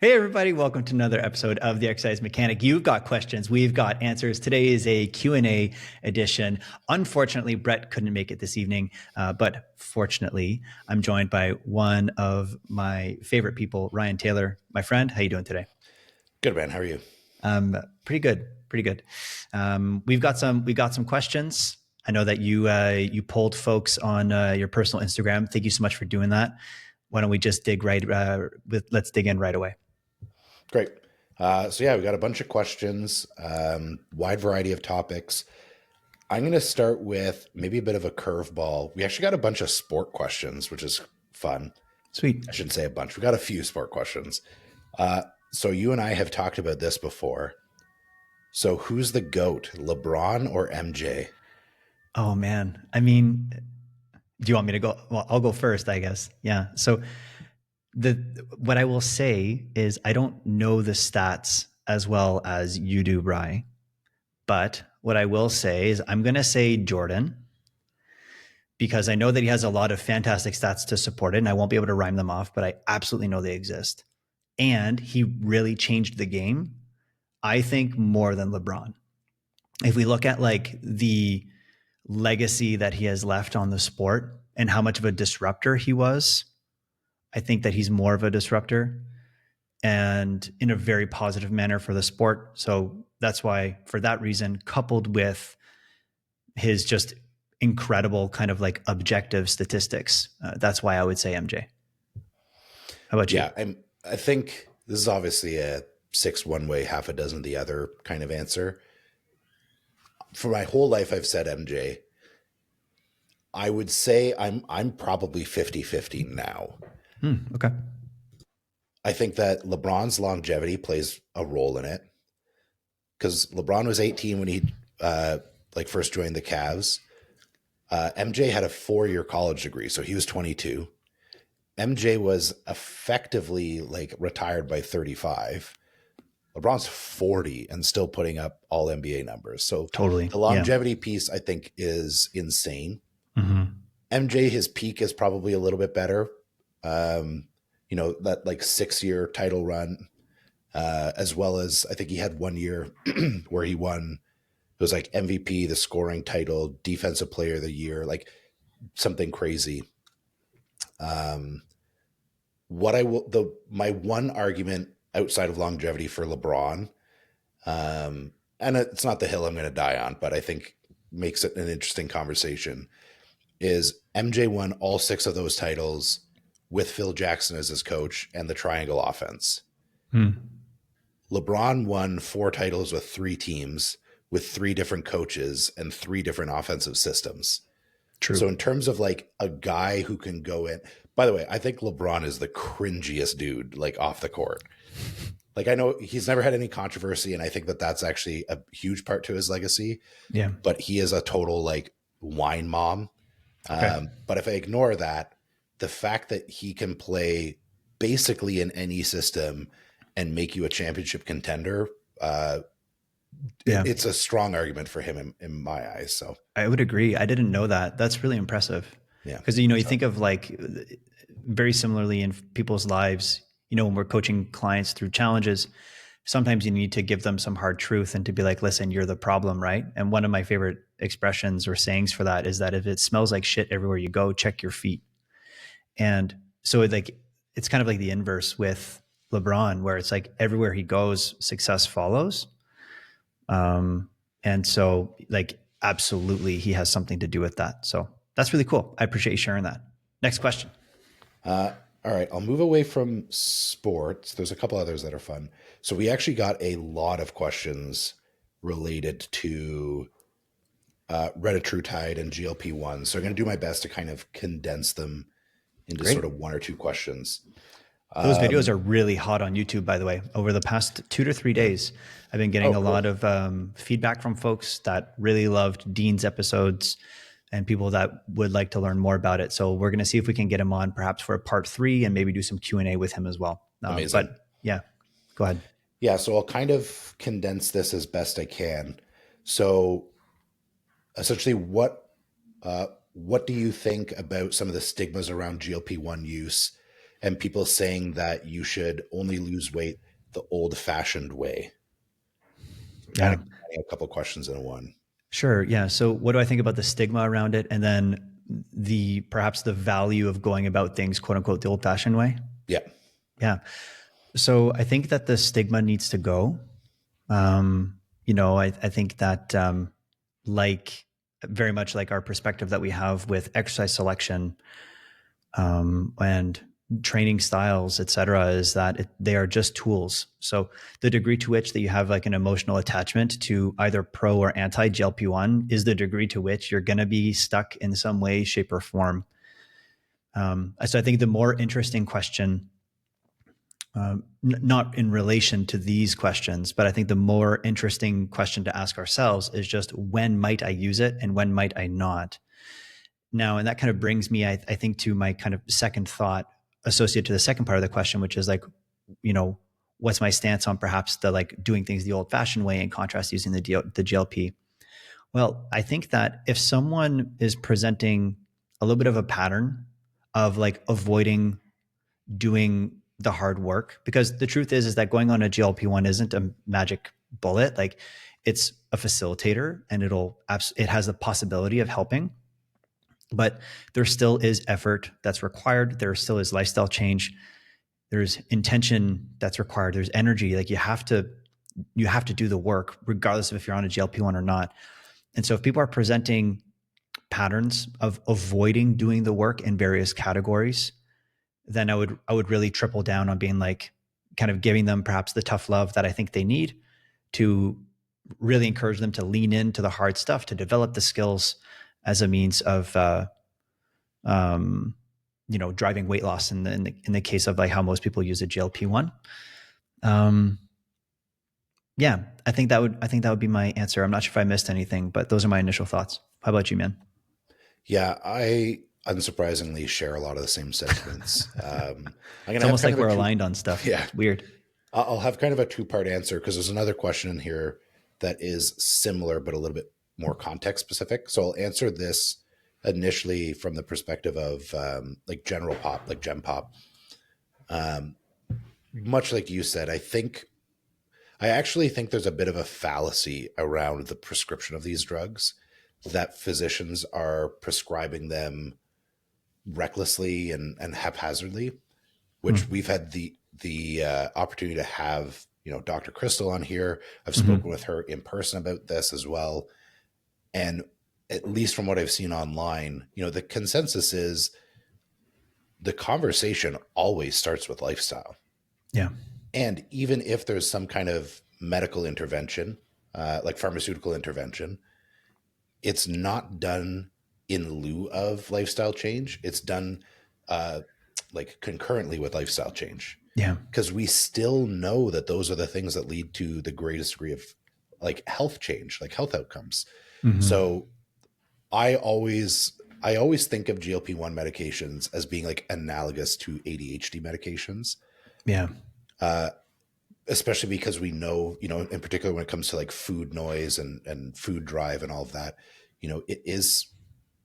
Hey everybody, welcome to another episode of The Exercise Mechanic. You've got questions, we've got answers. Today is a Q&A edition. Unfortunately, Brett couldn't make it this evening, but fortunately, I'm joined by one of my favorite people, Ryan Taylor. My friend, how you doing today? Good, man. How are you? Pretty good, pretty good. We got some questions. I know that you polled folks on your personal Instagram. Thank you so much for doing that. Why don't we just let's dig in right away. Great. We got a bunch of questions, wide variety of topics. I'm going to start with maybe a bit of a curveball. We actually got a bunch of sport questions, which is fun. Sweet. I shouldn't say a bunch. We got a few sport questions. So you and I have talked about this before. So who's the GOAT, LeBron or MJ? Oh man. I mean, do you want me to go? Well, I'll go first, I guess. Yeah. So the what I will say is I don't know the stats as well as you do, Bry. But what I will say is I'm gonna say Jordan because I know that he has a lot of fantastic stats to support it, and I won't be able to rhyme them off, but I absolutely know they exist. And he really changed the game, I think, more than LeBron. If we look at like the legacy that he has left on the sport and how much of a disruptor he was, I think that he's more of a disruptor and in a very positive manner for the sport. So that's why, for that reason, coupled with his just incredible kind of like objective statistics, that's why I would say MJ. How about you? Yeah, I think this is obviously a six one way, half a dozen the other kind of answer. For my whole life, I've said MJ. I would say I'm probably 50-50 now. Okay. I think that LeBron's longevity plays a role in it because LeBron was 18 when he first joined the Cavs. MJ had a 4-year college degree, so he was 22. MJ was effectively like retired by 35. LeBron's 40 and still putting up all NBA numbers. So Totally. the Yeah. longevity piece, I think, is insane. Mm-hmm. MJ, his peak is probably a little bit better. That like 6-year title run, as well as I think he had 1 year where he won. It was like MVP, the scoring title, defensive player of the year, like something crazy. My one argument outside of longevity for LeBron, and it's not the hill I'm going to die on, but I think makes it an interesting conversation, is MJ won all 6 of those titles with Phil Jackson as his coach and the triangle offense. LeBron won 4 titles with 3 teams with 3 different coaches and 3 different offensive systems. True. So in terms of like a guy who can go in, by the way, I think LeBron is the cringiest dude like off the court. Like I know he's never had any controversy, and I think that that's actually a huge part to his legacy. Yeah. But he is a total like wine mom. Okay. But if I ignore that, the fact that he can play basically in any system and make you a championship contender, it's a strong argument for him in my eyes. So I would agree. I didn't know that. That's really impressive. yeah, Because, you think of like very similarly in people's lives, when we're coaching clients through challenges, sometimes you need to give them some hard truth and to be like, listen, you're the problem, right? And one of my favorite expressions or sayings for that is that if it smells like shit everywhere you go, check your feet. And so it's kind of like the inverse with LeBron, where it's like everywhere he goes, success follows. And so like, absolutely, he has something to do with that. So that's really cool. I appreciate you sharing that. Next question. All right, I'll move away from sports. There's a couple others that are fun. So we actually got a lot of questions related to retatrutide and GLP-1. So I'm going to do my best to kind of condense them into sort of 1 or 2 questions. Those videos are really hot on YouTube, by the way. Over the past 2 to 3 days, I've been getting a lot of feedback from folks that really loved Dean's episodes and people that would like to learn more about it. So we're going to see if we can get him on perhaps for a part 3 and maybe do some Q&A with him as well. Amazing. But yeah, go ahead. Yeah, so I'll kind of condense this as best I can. So essentially, what do you think about some of the stigmas around GLP-1 use and people saying that you should only lose weight the old fashioned way. So kind Yeah. of combining a couple of questions in one. Sure. Yeah. So what do I think about the stigma around it? And then perhaps the value of going about things, quote unquote, the old fashioned way? Yeah. Yeah. So I think that the stigma needs to go. I think that, like, very much like our perspective that we have with exercise selection, and training styles, et cetera, is that they are just tools. So the degree to which that you have like an emotional attachment to either pro or anti GLP-1 is the degree to which you're going to be stuck in some way, shape, or form. So I think the more interesting question, not in relation to these questions, but I think the more interesting question to ask ourselves is just, when might I use it and when might I not? Now, and that kind of brings me, I think, to my kind of second thought associated to the second part of the question, which is like, what's my stance on perhaps the like doing things the old fashioned way in contrast using the GLP? Well, I think that if someone is presenting a little bit of a pattern of like avoiding doing the hard work, because the truth is that going on a GLP-1 isn't a magic bullet. Like, it's a facilitator, and it has the possibility of helping, but there still is effort that's required. There still is lifestyle change. There's intention that's required. There's energy. Like, you have to do the work regardless of if you're on a GLP-1 or not. And so if people are presenting patterns of avoiding doing the work in various categories, then I would really triple down on being like, kind of giving them perhaps the tough love that I think they need to really encourage them to lean into the hard stuff, to develop the skills as a means of, driving weight loss in the case of like how most people use a GLP-1. Yeah, I think that would be my answer. I'm not sure if I missed anything, but those are my initial thoughts. How about you, man? Yeah, I unsurprisingly share a lot of the same sentiments. I'm It's gonna have almost kind like of a we're two. aligned on stuff. Yeah, It's weird. I'll have kind of a two-part answer because there's another question in here that is similar but a little bit more context specific. So I'll answer this initially from the perspective of like general pop, like Gen Pop. Um, Much like you said, I actually think there's a bit of a fallacy around the prescription of these drugs, that physicians are prescribing them recklessly and haphazardly, which Mm. we've had the opportunity to have, Dr. Crystal on here. I've spoken Mm-hmm. with her in person about this as well, and at least from what I've seen online, the consensus is the conversation always starts with lifestyle. Yeah. And even if there's some kind of medical intervention, like pharmaceutical intervention, it's not done in lieu of lifestyle change. It's done uh, like concurrently with lifestyle change, Yeah. because we still know that those are the things that lead to the greatest degree of like health change, like health outcomes. Mm-hmm. So I always think of GLP-1 medications as being like analogous to ADHD medications, Yeah. uh, especially because we know, in particular when it comes to like food noise and food drive and all of that, it is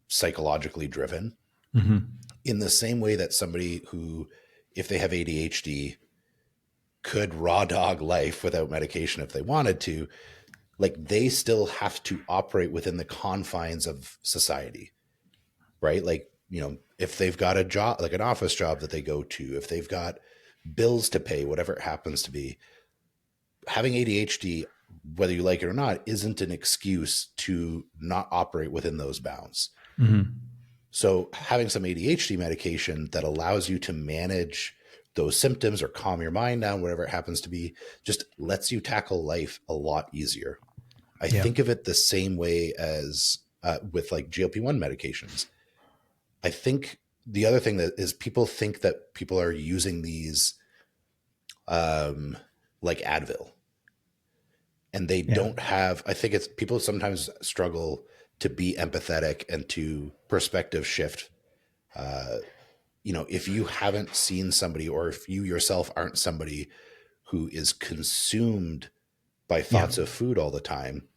psychologically driven, Mm-hmm. in the same way that somebody who, if they have ADHD, could raw dog life without medication if they wanted to, like they still have to operate within the confines of society, right? Like, if they've got a job, like an office job that they go to, if they've got bills to pay, whatever it happens to be, having ADHD, whether you like it or not, isn't an excuse to not operate within those bounds. Mm-hmm. So having some ADHD medication that allows you to manage those symptoms or calm your mind down, whatever it happens to be, just lets you tackle life a lot easier. I Yeah. think of it the same way as with like GLP-1 medications. I think the other thing that is, people think that people are using these like Advil, and they Yeah. don't have, I think it's, people sometimes struggle to be empathetic and to perspective shift. If you haven't seen somebody, or if you yourself aren't somebody who is consumed by Yeah. thoughts of food all the time,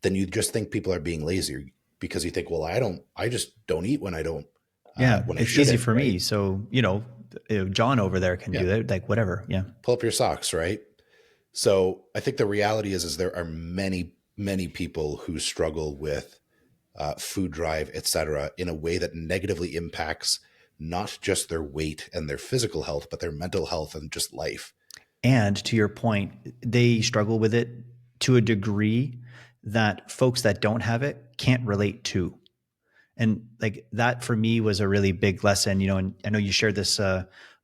then you just think people are being lazy, because you think, well, I just don't eat when I don't, Yeah. when I It's easy shouldn't, for right? me. So, John over there can Yeah. do it, like whatever. Yeah. Pull up your socks, right? So I think the reality is there are many people who struggle with food drive, etc., in a way that negatively impacts not just their weight and their physical health, but their mental health and just life. And to your point, they struggle with it to a degree that folks that don't have it can't relate to. And like that for me was a really big lesson, and I know you shared this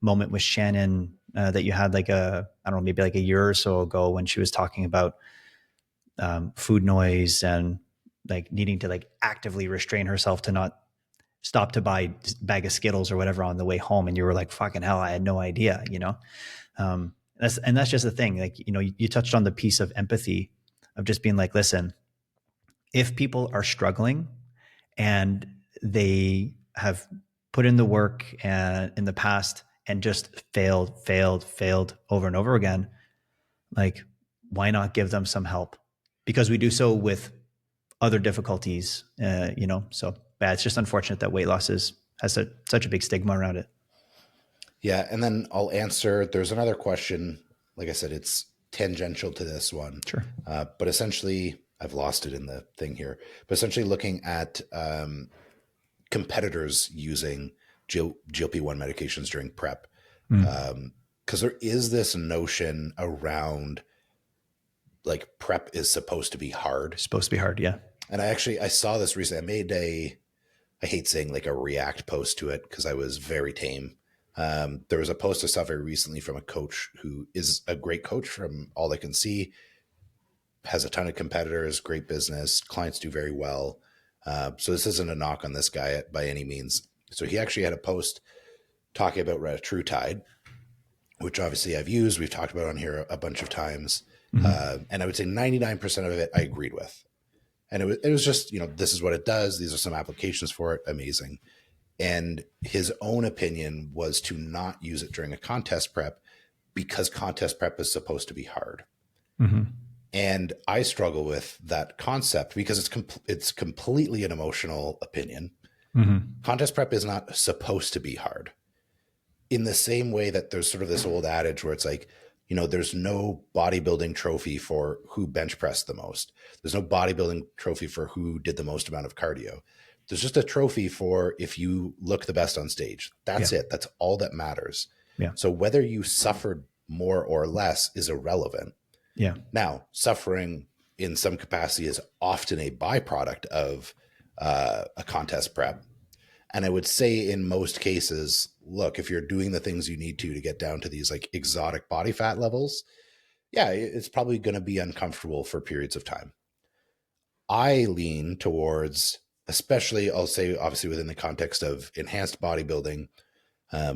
moment with Shannon that you had like I don't know, maybe like a year or so ago when she was talking about food noise and like needing to like actively restrain herself to not stop to buy a bag of Skittles or whatever on the way home. And you were like, fucking hell, I had no idea. That's just the thing. Like, you touched on the piece of empathy of just being like, listen, if people are struggling and they have put in the work in the past and just failed over and over again, like, why not give them some help? Because we do so with other difficulties, So, yeah, it's just unfortunate that weight loss has such a big stigma around it. Yeah, and then I'll answer. There's another question. Like I said, it's tangential to this one. Sure. But essentially, I've lost it in the thing here. But essentially, looking at competitors using GLP-1 medications during prep. Because there is this notion around like prep is supposed to be hard. It's supposed to be hard, yeah. And I saw this recently. I made I hate saying like a react post to it because I was very tame. There was a post I saw very recently from a coach who is a great coach from all I can see, has a ton of competitors, great business, clients do very well. So this isn't a knock on this guy by any means. So he actually had a post talking about retatrutide, which obviously I've used. We've talked about on here a bunch of times. And I would say 99% of it I agreed with. And it was just, this is what it does. These are some applications for it. Amazing. And his own opinion was to not use it during a contest prep because contest prep is supposed to be hard. And I struggle with that concept because it's completely an emotional opinion. Contest prep is not supposed to be hard. In the same way that there's sort of this old adage where it's like, there's no bodybuilding trophy for who bench pressed the most. There's no bodybuilding trophy for who did the most amount of cardio. There's just a trophy for if you look the best on stage. That's it. That's all that matters. Yeah. So whether you suffered more or less is irrelevant. Yeah. Now, suffering in some capacity is often a byproduct of a contest prep. And I would say in most cases, look, if you're doing the things you need to get down to these like exotic body fat levels, yeah, it's probably going to be uncomfortable for periods of time. I lean towards, especially I'll say obviously within the context of enhanced bodybuilding,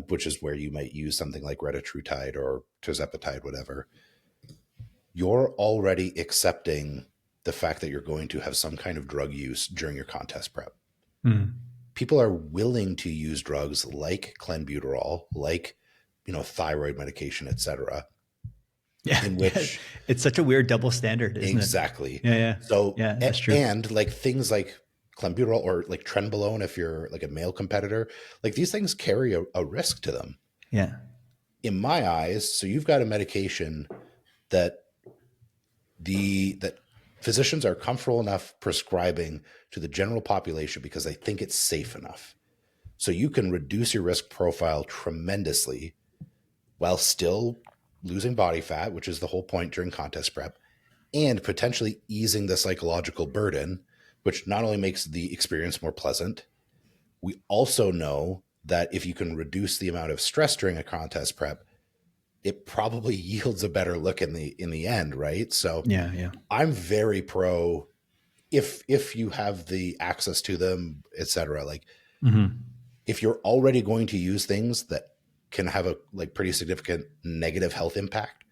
which is where you might use something like retatrutide or tirzepatide, whatever. You're already accepting the fact that you're going to have some kind of drug use during your contest prep. People are willing to use drugs like clenbuterol, like, thyroid medication, etc. Yeah. In which it's such a weird double standard, isn't exactly. it? Yeah. So yeah, that's true. And like things like clenbuterol or like trenbolone, if you're like a male competitor, like these things carry a risk to them. Yeah. In my eyes, so you've got a medication that physicians are comfortable enough prescribing to the general population because they think it's safe enough. So you can reduce your risk profile tremendously while still losing body fat, which is the whole point during contest prep, and potentially easing the psychological burden, which not only makes the experience more pleasant, we also know that if you can reduce the amount of stress during a contest prep, it probably yields a better look in the end, right? So yeah. I'm very pro if you have the access to them, etc. Like if you're already going to use things that can have a like pretty significant negative health impact,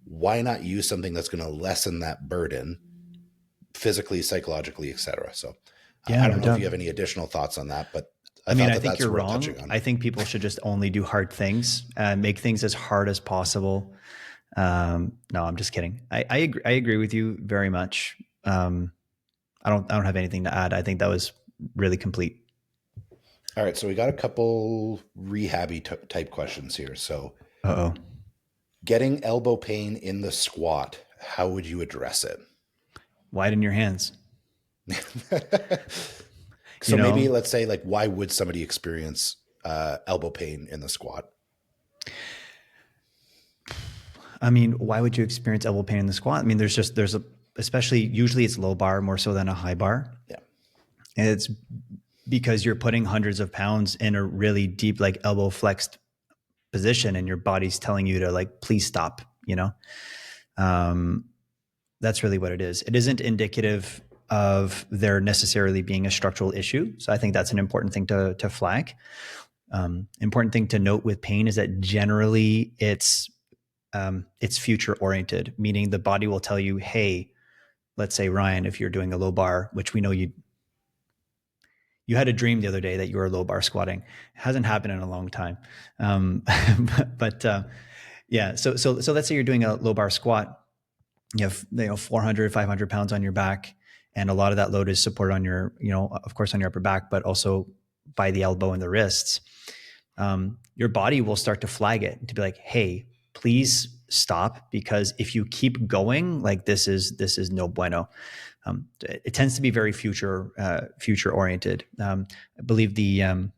why not use something that's going to lessen that burden physically, psychologically, etc. So I don't know if you have any additional thoughts on that, but I think you're wrong. I think people should just only do hard things and make things as hard as possible. No, I'm just kidding. I agree with you very much. I don't have anything to add. I think that was really complete. All right, so we got a couple rehabby type questions here. So, Uh-oh. getting elbow pain in the squat, how would you address it? Widen your hands. You So maybe know, let's say like, why would somebody experience elbow pain in the squat? I mean, why would you experience elbow pain in the squat? I mean, especially usually it's low bar more so than a high bar. Yeah. And it's because you're putting hundreds of pounds in a really deep, like elbow flexed position, and your body's telling you to like, please stop, you know? Um, that's really what it is. It isn't indicative of there necessarily being a structural issue. So I think that's an important thing to flag. Important thing to note with pain is that generally it's future oriented, meaning the body will tell you, hey, let's say Ryan, if you're doing a low bar, which we know you had a dream the other day that you were low bar squatting. It hasn't happened in a long time. But yeah, so let's say you're doing a low bar squat. You have 400, 500 pounds on your back, and a lot of that load is supported on your, of course, on your upper back, but also by the elbow and the wrists. Your body will start to flag it to be like, hey, please stop, because if you keep going, like this is no bueno. It tends to be very future oriented. I believe the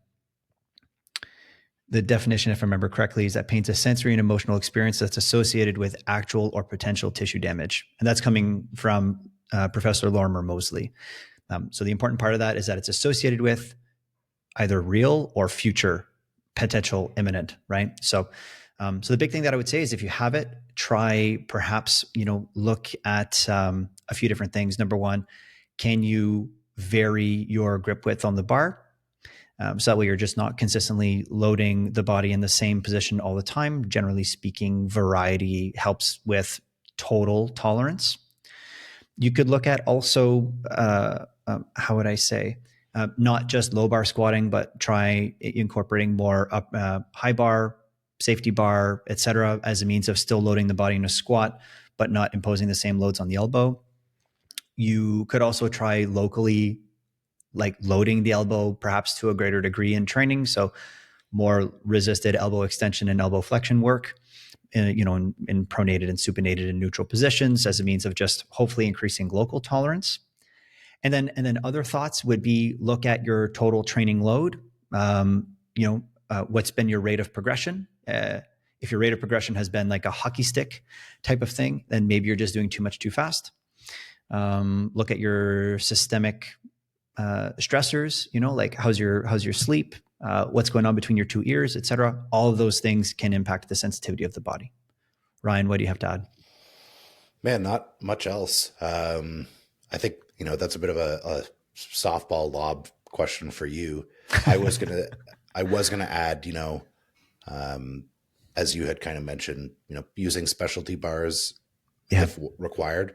definition, if I remember correctly, is that pain's a sensory and emotional experience that's associated with actual or potential tissue damage, and that's coming from Professor Lorimer Moseley. So the important part of that is that it's associated with either real or future potential imminent, right? So the big thing that I would say is if you have it, try perhaps, look at a few different things. Number one, can you vary your grip width on the bar? So that way you're just not consistently loading the body in the same position all the time. Generally speaking, variety helps with total tolerance. You could look at also, how would I say, not just low bar squatting, but try incorporating more high bar, safety bar, etc., as a means of still loading the body in a squat, but not imposing the same loads on the elbow. You could also try locally, like loading the elbow perhaps to a greater degree in training. So more resisted elbow extension and elbow flexion work, in pronated and supinated and neutral positions as a means of just hopefully increasing local tolerance. And then other thoughts would be look at your total training load. What's been your rate of progression? If your rate of progression has been like a hockey stick type of thing, then maybe you're just doing too much too fast. Look at your systemic stressors. Like how's your sleep? What's going on between your two ears, etc. All of those things can impact the sensitivity of the body. Ryan, what do you have to add? Man, not much else. I think, that's a bit of a softball lob question for you. I was gonna, I was gonna add, um, as you had kind of mentioned, using specialty bars Yeah. if required.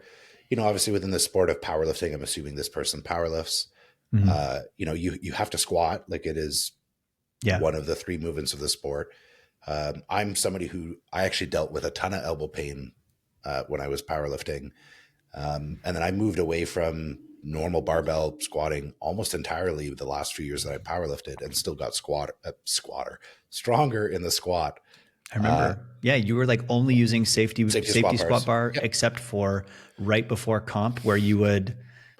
Obviously within the sport of powerlifting, I'm assuming this person powerlifts. Mm-hmm. You have to squat, like it is Yeah. one of the three movements of the sport. I'm somebody who I actually dealt with a ton of elbow pain when I was powerlifting. And then I moved away from normal barbell squatting almost entirely the last few years that I powerlifted, and still got stronger in the squat. I remember. Yeah, you were like only using Safety safety squat squat bars. bar, Yep. except for right before comp, where you would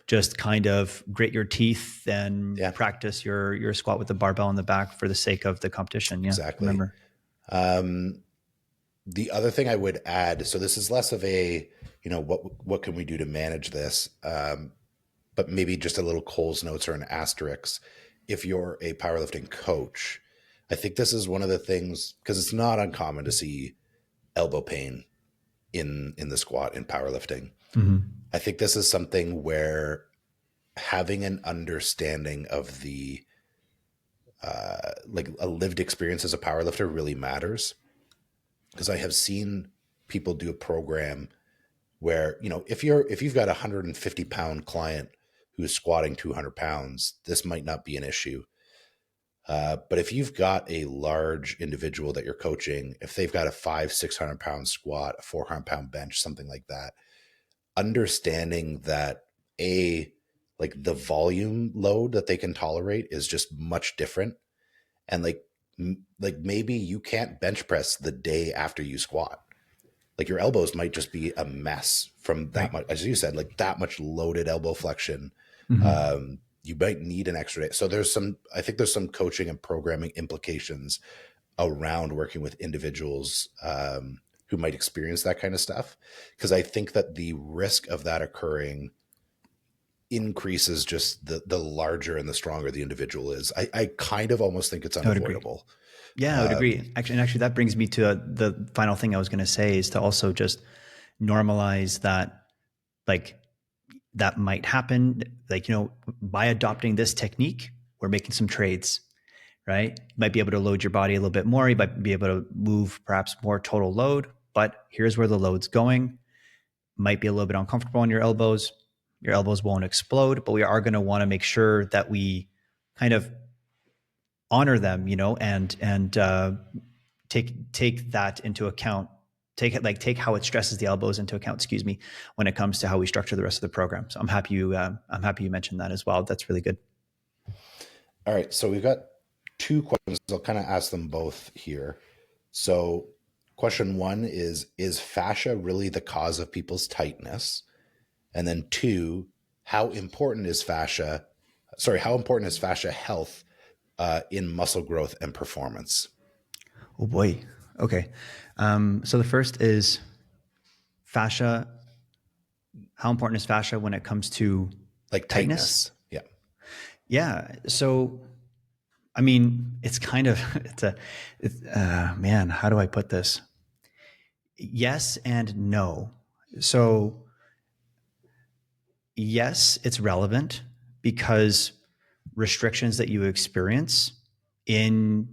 just kind of grit your teeth and Yeah, practice your squat with the barbell in the back for the sake of the competition. Yeah, I exactly. remember. Um, the other thing I would add, so this is less of a, what can we do to manage this? But maybe just a little Cole's notes or an asterisk. If you're a powerlifting coach, I think this is one of the things, because it's not uncommon to see elbow pain in the squat in powerlifting. Mm-hmm. I think this is something where having an understanding of the like a lived experience as a powerlifter really matters, because I have seen people do a program where, if you've got a 150-pound client who's squatting 200 pounds, this might not be an issue. But if you've got a large individual that you're coaching, if they've got a 600 pound squat, a 400-pound bench, something like that, understanding that like the volume load that they can tolerate is just much different. and like maybe you can't bench press the day after you squat. Like your elbows might just be a mess from that Right. much, as you said, like that much loaded elbow flexion. Mm-hmm. You might need an extra day. So I think there's some coaching and programming implications around working with individuals who might experience that kind of stuff. Because I think that the risk of that occurring increases just the larger and the stronger the individual is. I kind of almost think it's I would agree. unavoidable. Yeah, I would agree. Actually, that brings me to the final thing I was going to say is to also just normalize that, like, that might happen. Like, by adopting this technique, we're making some trades, right? You might be able to load your body a little bit more. You might be able to move perhaps more total load, but here's where the load's going. Might be a little bit uncomfortable on your elbows. Your elbows won't explode, but we are going to want to make sure that we kind of honor them, and take that into account. Take how it stresses the elbows into account. Excuse me, when it comes to how we structure the rest of the program. So I'm happy you mentioned that as well. That's really good. All right, so we've got two questions. I'll kind of ask them both here. So, question one is fascia really the cause of people's tightness? And then two, how important is fascia health in muscle growth and performance? Oh boy. Okay. So the first is fascia. How important is fascia when it comes to Like tightness? tightness. Yeah. Yeah. So, I mean, it's kind of, man, how do I put this? Yes and no. So, yes, it's relevant because restrictions that you experience in,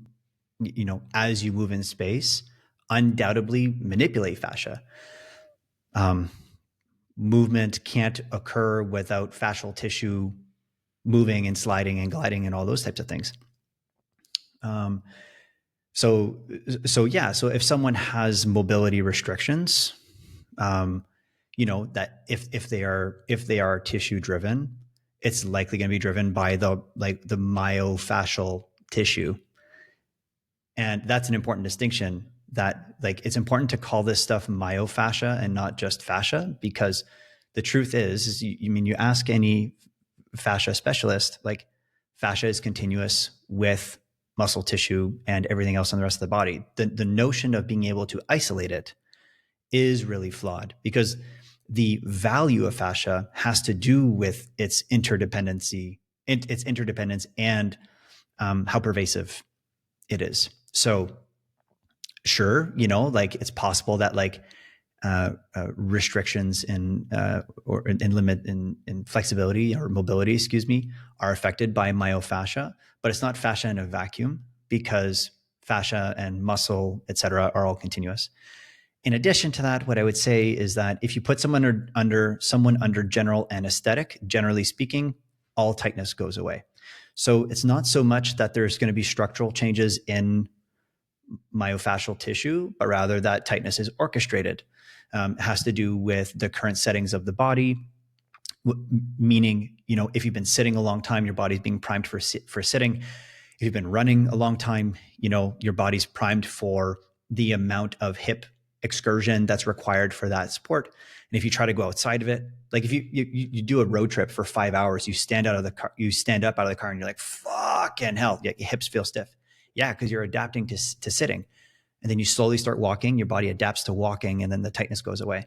as you move in space undoubtedly manipulate fascia. Movement can't occur without fascial tissue moving and sliding and gliding and all those types of things. Um, so, yeah. So if someone has mobility restrictions, that if they are tissue driven, it's likely going to be driven by the myofascial tissue, and that's an important distinction. That, like, it's important to call this stuff myofascia and not just fascia, because the truth is you ask any fascia specialist, like, fascia is continuous with muscle tissue and everything else on the rest of the body. The notion of being able to isolate it is really flawed, because the value of fascia has to do with its interdependence and how pervasive it is. So sure, like, it's possible that, like, restrictions or in limit in flexibility or mobility, excuse me, are affected by myofascia, but it's not fascia in a vacuum, because fascia and muscle, et cetera, are all continuous. In addition to that, what I would say is that if you put someone under general anesthetic, generally speaking, all tightness goes away. So it's not so much that there's going to be structural changes in myofascial tissue, but rather that tightness is orchestrated. It has to do with the current settings of the body, meaning, if you've been sitting a long time, your body's being primed for sitting. If you've been running a long time, your body's primed for the amount of hip excursion that's required for that sport. And if you try to go outside of it, like, if you do a road trip for 5 hours, you stand up out of the car and you're like, fucking hell, your hips feel stiff. Yeah, because you're adapting to sitting. And then you slowly start walking, your body adapts to walking, and then the tightness goes away.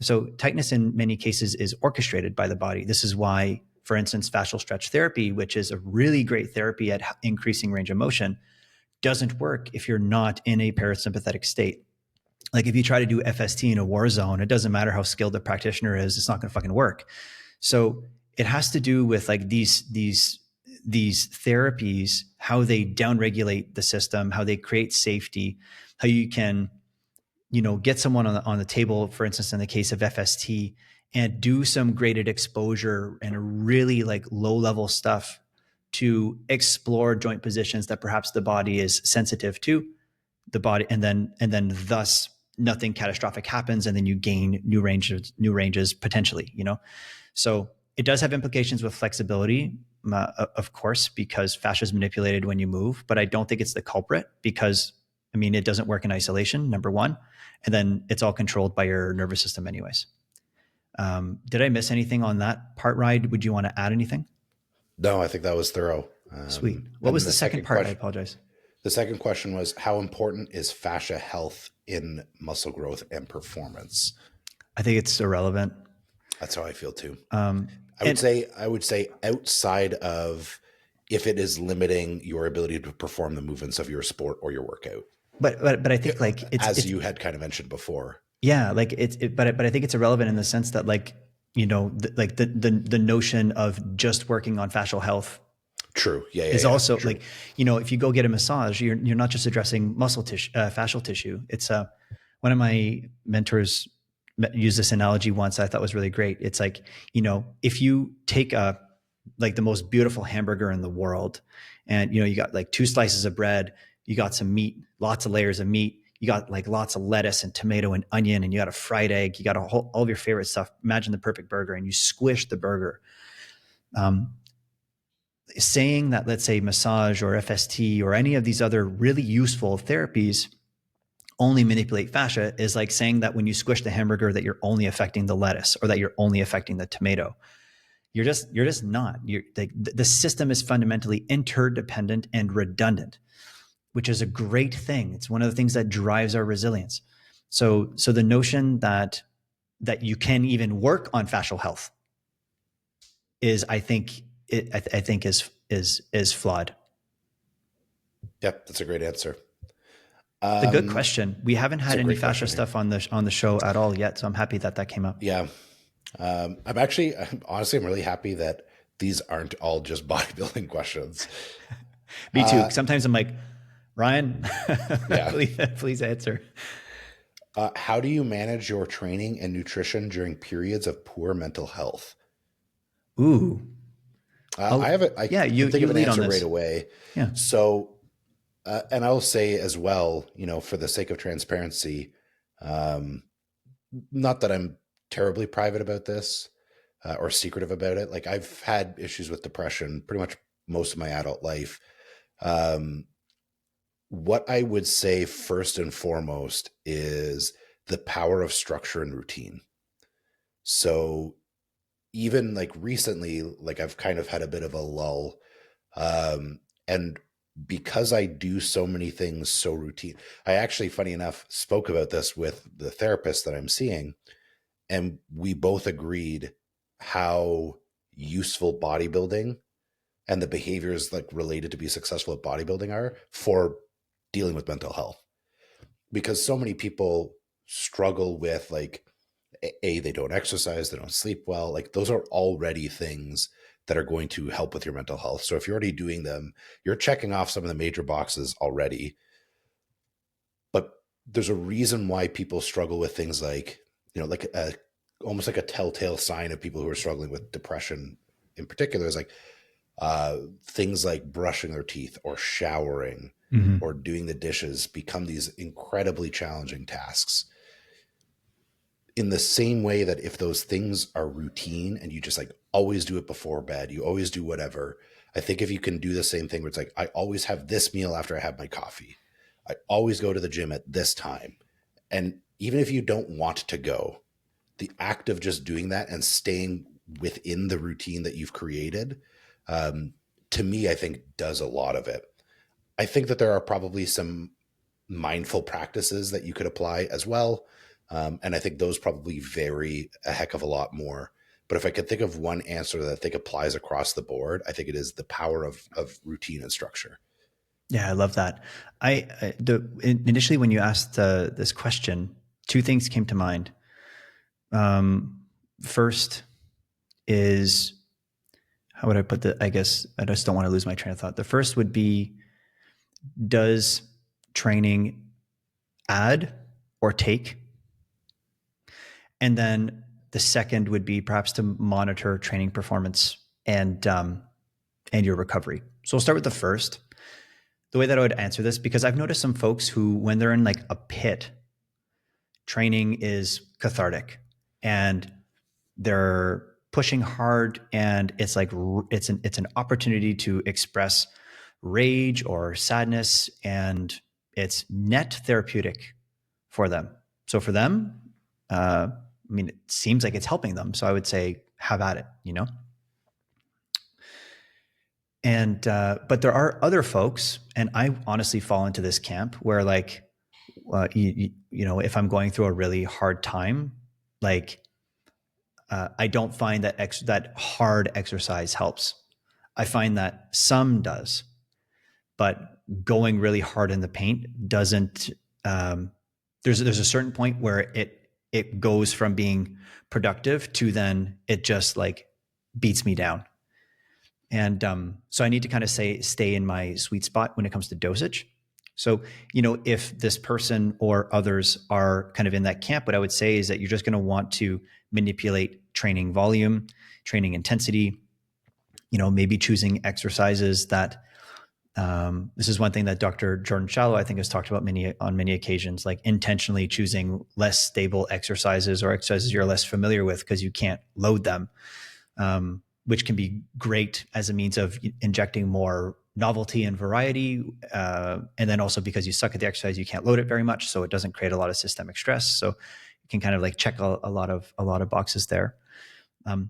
So tightness in many cases is orchestrated by the body. This is why, for instance, fascial stretch therapy, which is a really great therapy at increasing range of motion, doesn't work if you're not in a parasympathetic state. Like, if you try to do FST in a war zone, it doesn't matter how skilled the practitioner is, it's not going to fucking work. So it has to do with, like, these therapies, how they downregulate the system, how they create safety, how you can, get someone on the table, for instance, in the case of FST, and do some graded exposure and really, like, low level stuff to explore joint positions that perhaps the body is sensitive to the body, and then thus nothing catastrophic happens, and then you gain new ranges potentially. So it does have implications with flexibility. of course, because fascia is manipulated when you move, but I don't think it's the culprit because, I mean, it doesn't work in isolation, number one, and then it's all controlled by your nervous system anyways. Did I miss anything on that part, Ride? Would you want to add anything? No, I think that was thorough. Sweet. What And was then the second part? I apologize. The second question was, how important is fascia health in muscle growth and performance? I think it's irrelevant. That's how I feel too. Um, I would say outside of if it is limiting your ability to perform the movements of your sport or your workout. But I think like it's you had kind of mentioned before. Yeah, like but I think it's irrelevant in the sense that like, you know, the notion of just working on fascial health. True. Yeah. Is also true. Like, you know, if you go get a massage, you're not just addressing muscle tissue, fascial tissue. It's one of my mentors used this analogy once I thought was really great. It's like, you know, if you take like the most beautiful hamburger in the world, and you know, you got like 2 slices of bread, you got some meat, lots of layers of meat, you got like lots of lettuce and tomato and onion, and you got a fried egg, you got all of your favorite stuff. Imagine the perfect burger, and you squish the burger. Saying that, let's say massage or FST or any of these other really useful therapies only manipulate fascia is like saying that when you squish the hamburger that you're only affecting the lettuce or that you're only affecting the tomato. You're just not. The system is fundamentally interdependent and redundant, which is a great thing. It's one of the things that drives our resilience. So the notion that you can even work on fascial health is, I think, is flawed. Yep, that's a great answer. It's a good question. We haven't had any fascia stuff on the show at all yet, so I'm happy that came up. Yeah, I'm honestly really happy that these aren't all just bodybuilding questions. Me too. Sometimes I'm like, Ryan, please answer. How do you manage your training and nutrition during periods of poor mental health? Ooh. I can think of an answer right away. Yeah. So, and I'll say as well, you know, for the sake of transparency, not that I'm terribly private about this or secretive about it. Like I've had issues with depression pretty much most of my adult life. What I would say first and foremost is the power of structure and routine. So even like recently, like I've kind of had a bit of a lull. And because I do so many things so routine, I actually, funny enough, spoke about this with the therapist that I'm seeing, and we both agreed how useful bodybuilding and the behaviors like related to be successful at bodybuilding are for dealing with mental health. Because so many people struggle with like, they don't exercise, they don't sleep well. Like those are already things that are going to help with your mental health. So if you're already doing them, you're checking off some of the major boxes already. But there's a reason why people struggle with things like, you know, like almost like a telltale sign of people who are struggling with depression in particular is like things like brushing their teeth or showering or doing the dishes become these incredibly challenging tasks. In the same way that if those things are routine and you just like always do it before bed, you always do whatever. I think if you can do the same thing where it's like, I always have this meal after I have my coffee. I always go to the gym at this time. And even if you don't want to go, the act of just doing that and staying within the routine that you've created, to me, I think does a lot of it. I think that there are probably some mindful practices that you could apply as well. And I think those probably vary a heck of a lot more. But if I could think of one answer that I think applies across the board, I think it is the power of routine and structure. Yeah, I love that. Initially when you asked this question, 2 things came to mind. First is, how would I put that? I guess I just don't want to lose my train of thought. The first would be, does training add or take? And then the second would be perhaps to monitor training performance and your recovery. So we'll start with the first. The way that I would answer this, because I've noticed some folks who, when they're in like a pit, training is cathartic and they're pushing hard, and it's like it's an opportunity to express rage or sadness, and it's net therapeutic for them. So for them, I mean, it seems like it's helping them. So I would say, have at it, you know? And, but there are other folks, and I honestly fall into this camp where like, you know, if I'm going through a really hard time, like, I don't find that that hard exercise helps. I find that some does, but going really hard in the paint doesn't. There's a certain point where it goes from being productive to then it just like beats me down, and so I need to kind of stay in my sweet spot when it comes to dosage. So, you know, if this person or others are kind of in that camp, what I would say is that you're just going to want to manipulate training volume, training intensity, you know, maybe choosing exercises that this is one thing that Dr. Jordan Shallow, I think, has talked about on many occasions, like intentionally choosing less stable exercises or exercises you're less familiar with because you can't load them, which can be great as a means of injecting more novelty and variety. And then also because you suck at the exercise, you can't load it very much. So it doesn't create a lot of systemic stress. So you can kind of like check a lot of boxes there.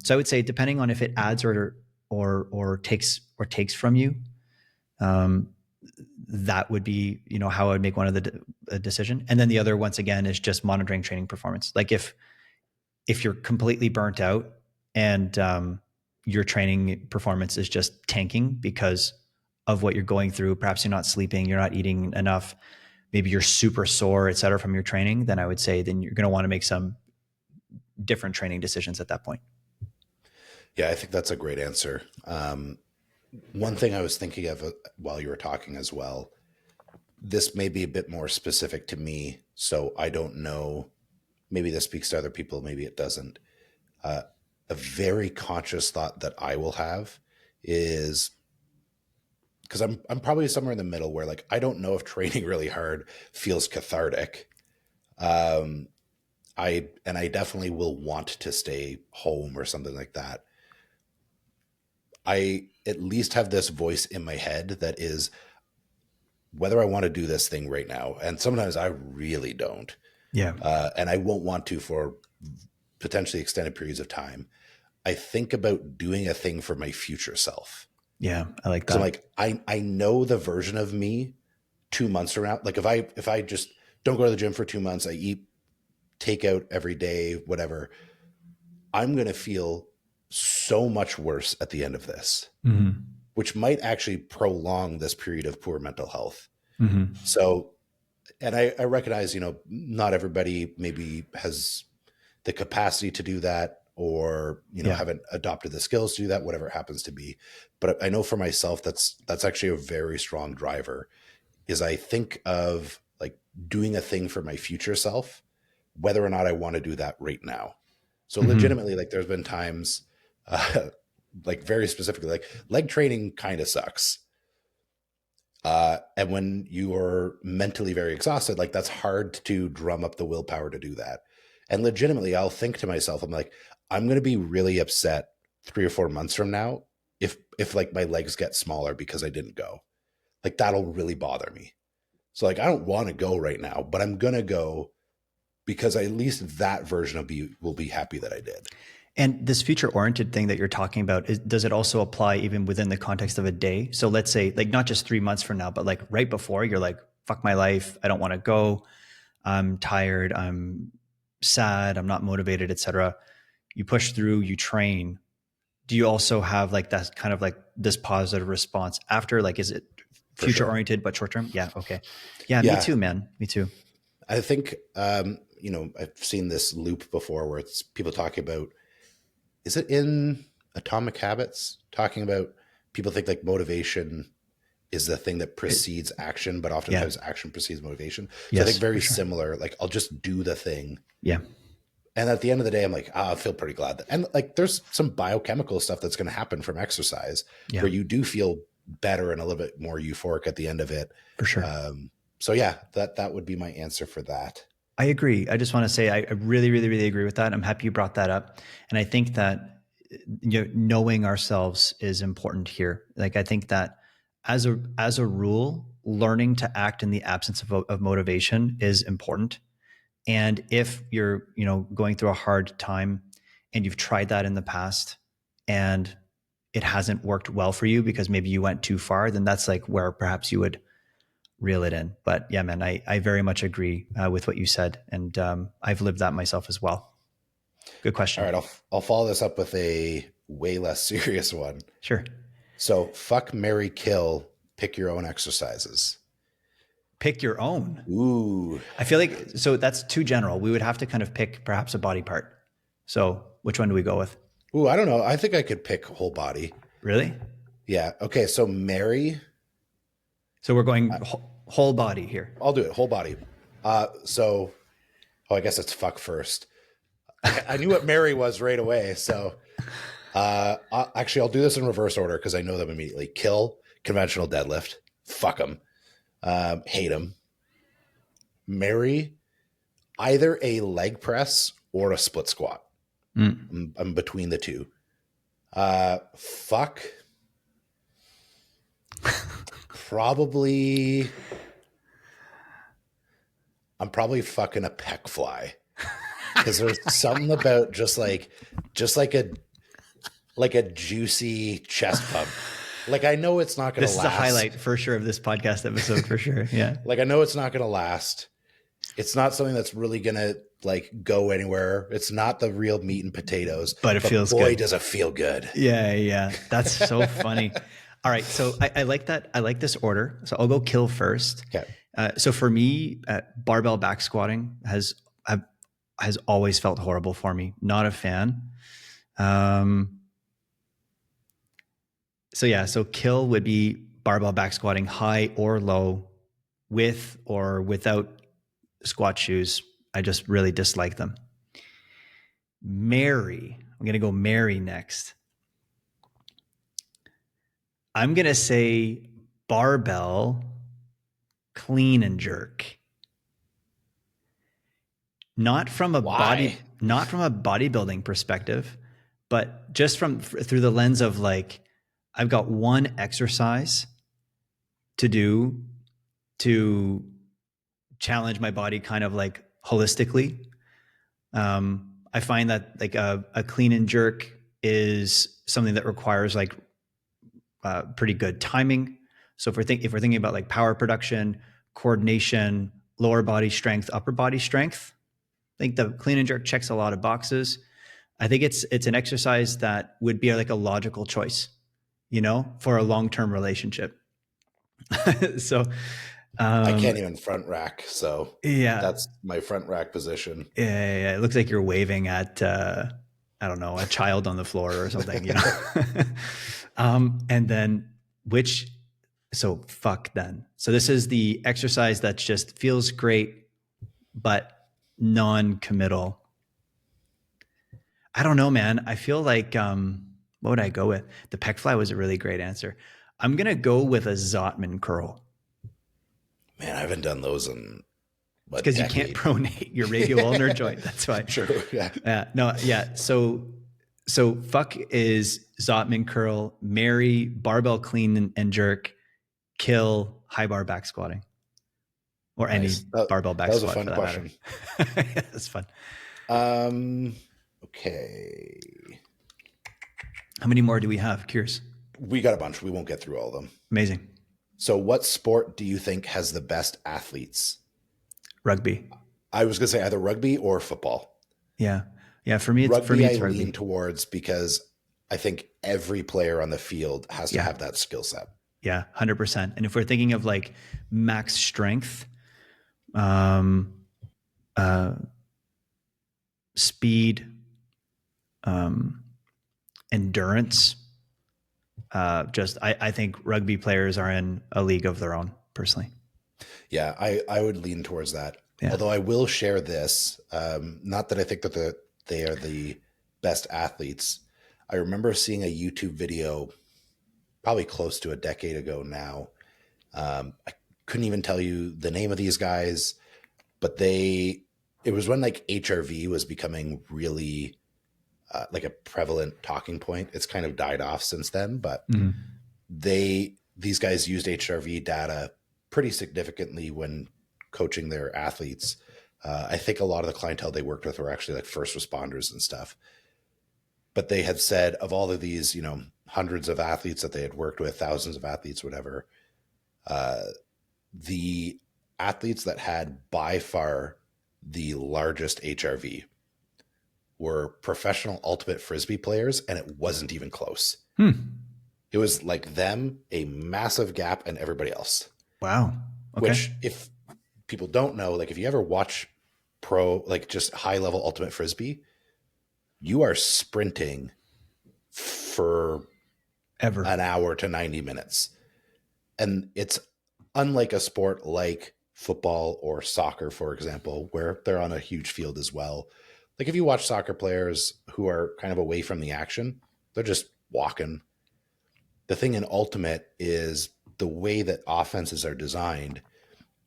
So I would say, depending on if it adds or takes from you, that would be, you know, how I would make one of the decision. And then the other, once again, is just monitoring training performance. Like if you're completely burnt out and your training performance is just tanking because of what you're going through, perhaps you're not sleeping, you're not eating enough, maybe you're super sore, et cetera, from your training, then I would say then you're going to want to make some different training decisions at that point. Yeah, I think that's a great answer. One thing I was thinking of while you were talking as well, this may be a bit more specific to me, so I don't know. Maybe this speaks to other people, maybe it doesn't. A very conscious thought that I will have is, because I'm probably somewhere in the middle where like I don't know if training really hard feels cathartic. I definitely will want to stay home or something like that. I at least have this voice in my head that is whether I want to do this thing right now. And sometimes I really don't. Yeah. And I won't want to for potentially extended periods of time. I think about doing a thing for my future self. Yeah, I like that. So I'm like, I know the version of me 2 months from now. Like if I just don't go to the gym for 2 months, I eat takeout every day, whatever, I'm going to feel so much worse at the end of this, which might actually prolong this period of poor mental health. So, and I recognize, you know, not everybody maybe has the capacity to do that, or, you know, haven't adopted the skills to do that, whatever it happens to be. But I know for myself, that's actually a very strong driver, is I think of like doing a thing for my future self, whether or not I want to do that right now. So legitimately, like there's been times, like very specifically, like leg training kind of sucks. And when you are mentally very exhausted, like that's hard to drum up the willpower to do that. And legitimately, I'll think to myself, I'm like, I'm going to be really upset 3 or 4 months from now if like my legs get smaller because I didn't go. Like that'll really bother me. So like I don't want to go right now, but I'm going to go because at least that version of me will be happy that I did. And this future-oriented thing that you're talking about, does it also apply even within the context of a day? So let's say, like, not just 3 months from now, but like right before, you're like, fuck my life, I don't want to go, I'm tired, I'm sad, I'm not motivated, etc. You push through, you train. Do you also have like that kind of like this positive response after? Like, is it future-oriented but short-term? Yeah, okay. Yeah, me too, man. Me too. I think, you know, I've seen this loop before where it's people talking about, is it in Atomic Habits, talking about people think like motivation is the thing that precedes action, but oftentimes action precedes motivation. So I think very similar, like I'll just do the thing. Yeah. And at the end of the day, I'm like, I feel pretty glad that, and like, there's some biochemical stuff that's going to happen from exercise where you do feel better and a little bit more euphoric at the end of it. For sure. So yeah, that would be my answer for that. I agree. I just want to say I really, really, really agree with that. I'm happy you brought that up. And I think that knowing ourselves is important here. Like, I think that as a rule, learning to act in the absence of motivation is important. And if you're, going through a hard time and you've tried that in the past and it hasn't worked well for you because maybe you went too far, then that's like where perhaps you would reel it in. But yeah, man, I very much agree with what you said. And I've lived that myself as well. Good question. All right, I'll follow this up with a way less serious one. Sure. So fuck, marry, kill, pick your own exercises. Pick your own. Ooh. I feel like, so that's too general. We would have to kind of pick perhaps a body part. So which one do we go with? Ooh, I don't know. I think I could pick whole body. Really? Yeah. Okay. So marry. So we're going whole body here. I'll do it. Whole body. So, I guess it's fuck first. I knew what marry was right away. So actually, I'll do this in reverse order because I know them immediately. Kill, conventional deadlift. Fuck them. Hate them. Marry, either a leg press or a split squat. I'm between the two. Fuck. Probably. I'm probably fucking a pec fly. Because there's something about just like a juicy chest pump. Like, I know it's not going to last. This is a highlight for sure of this podcast episode for sure. Yeah. Like, I know it's not going to last. It's not something that's really going to like go anywhere. It's not the real meat and potatoes. But it feels boy, good. does it feel good. Yeah. Yeah. That's so funny. All right. So I like that. I like this order. So I'll go kill first. Okay. So for me, barbell back squatting has always felt horrible for me. Not a fan. So kill would be barbell back squatting, high or low, with or without squat shoes. I just really dislike them. Marry. I'm going to go marry next. I'm going to say barbell, clean and jerk. Not from a bodybuilding perspective, but just through the lens of like, I've got one exercise to do to challenge my body kind of like holistically. I find that like a clean and jerk is something that requires like pretty good timing. So if we're thinking about like power production, coordination, lower body strength, upper body strength, I think the clean and jerk checks a lot of boxes. I think it's an exercise that would be like a logical choice, for a long-term relationship. So I can't even front rack. So yeah, that's my front rack position. Yeah. It looks like you're waving at, I don't know, a child on the floor or something, and then so fuck then. So this is the exercise that just feels great, but non-committal. I don't know, man. I feel like, what would I go with? The pec fly was a really great answer. I'm going to go with a Zottman curl. Man, I haven't done those in because you can't pronate your radial ulnar joint. That's why. True. Yeah. So fuck is Zottman curl, marry barbell clean and jerk, kill high bar back squatting, or any barbell back squat. That was a fun question. That's fun. Okay. How many more do we have? Curious. We got a bunch. We won't get through all of them. Amazing. So what sport do you think has the best athletes? Rugby. I was going to say either rugby or football. Yeah. For me, it's rugby. I lean towards because I think every player on the field has to have that skill set. Yeah, 100%. And if we're thinking of like max strength, speed, endurance, I think rugby players are in a league of their own, personally. Yeah, I would lean towards that. Yeah. Although I will share this, not that I think that they are the best athletes. I remember seeing a YouTube video probably close to a decade ago now. I couldn't even tell you the name of these guys, but it was when like HRV was becoming really like a prevalent talking point. It's kind of died off since then, but Mm-hmm. these guys used HRV data pretty significantly when coaching their athletes. I think a lot of the clientele they worked with were actually like first responders and stuff. But they had said of all of these, you know, hundreds of athletes that they had worked with, thousands of athletes, whatever, the athletes that had by far the largest HRV were professional ultimate frisbee players, and it wasn't even close. Hmm. It was like them, a massive gap, and everybody else. Wow. Okay. Which, if people don't know, like if you ever watch pro, like just high level ultimate frisbee, you are sprinting for Ever. an hour to 90 minutes. And it's unlike a sport like football or soccer, for example, where they're on a huge field as well. Like if you watch soccer players who are kind of away from the action, they're just walking. The thing in ultimate is the way that offenses are designed.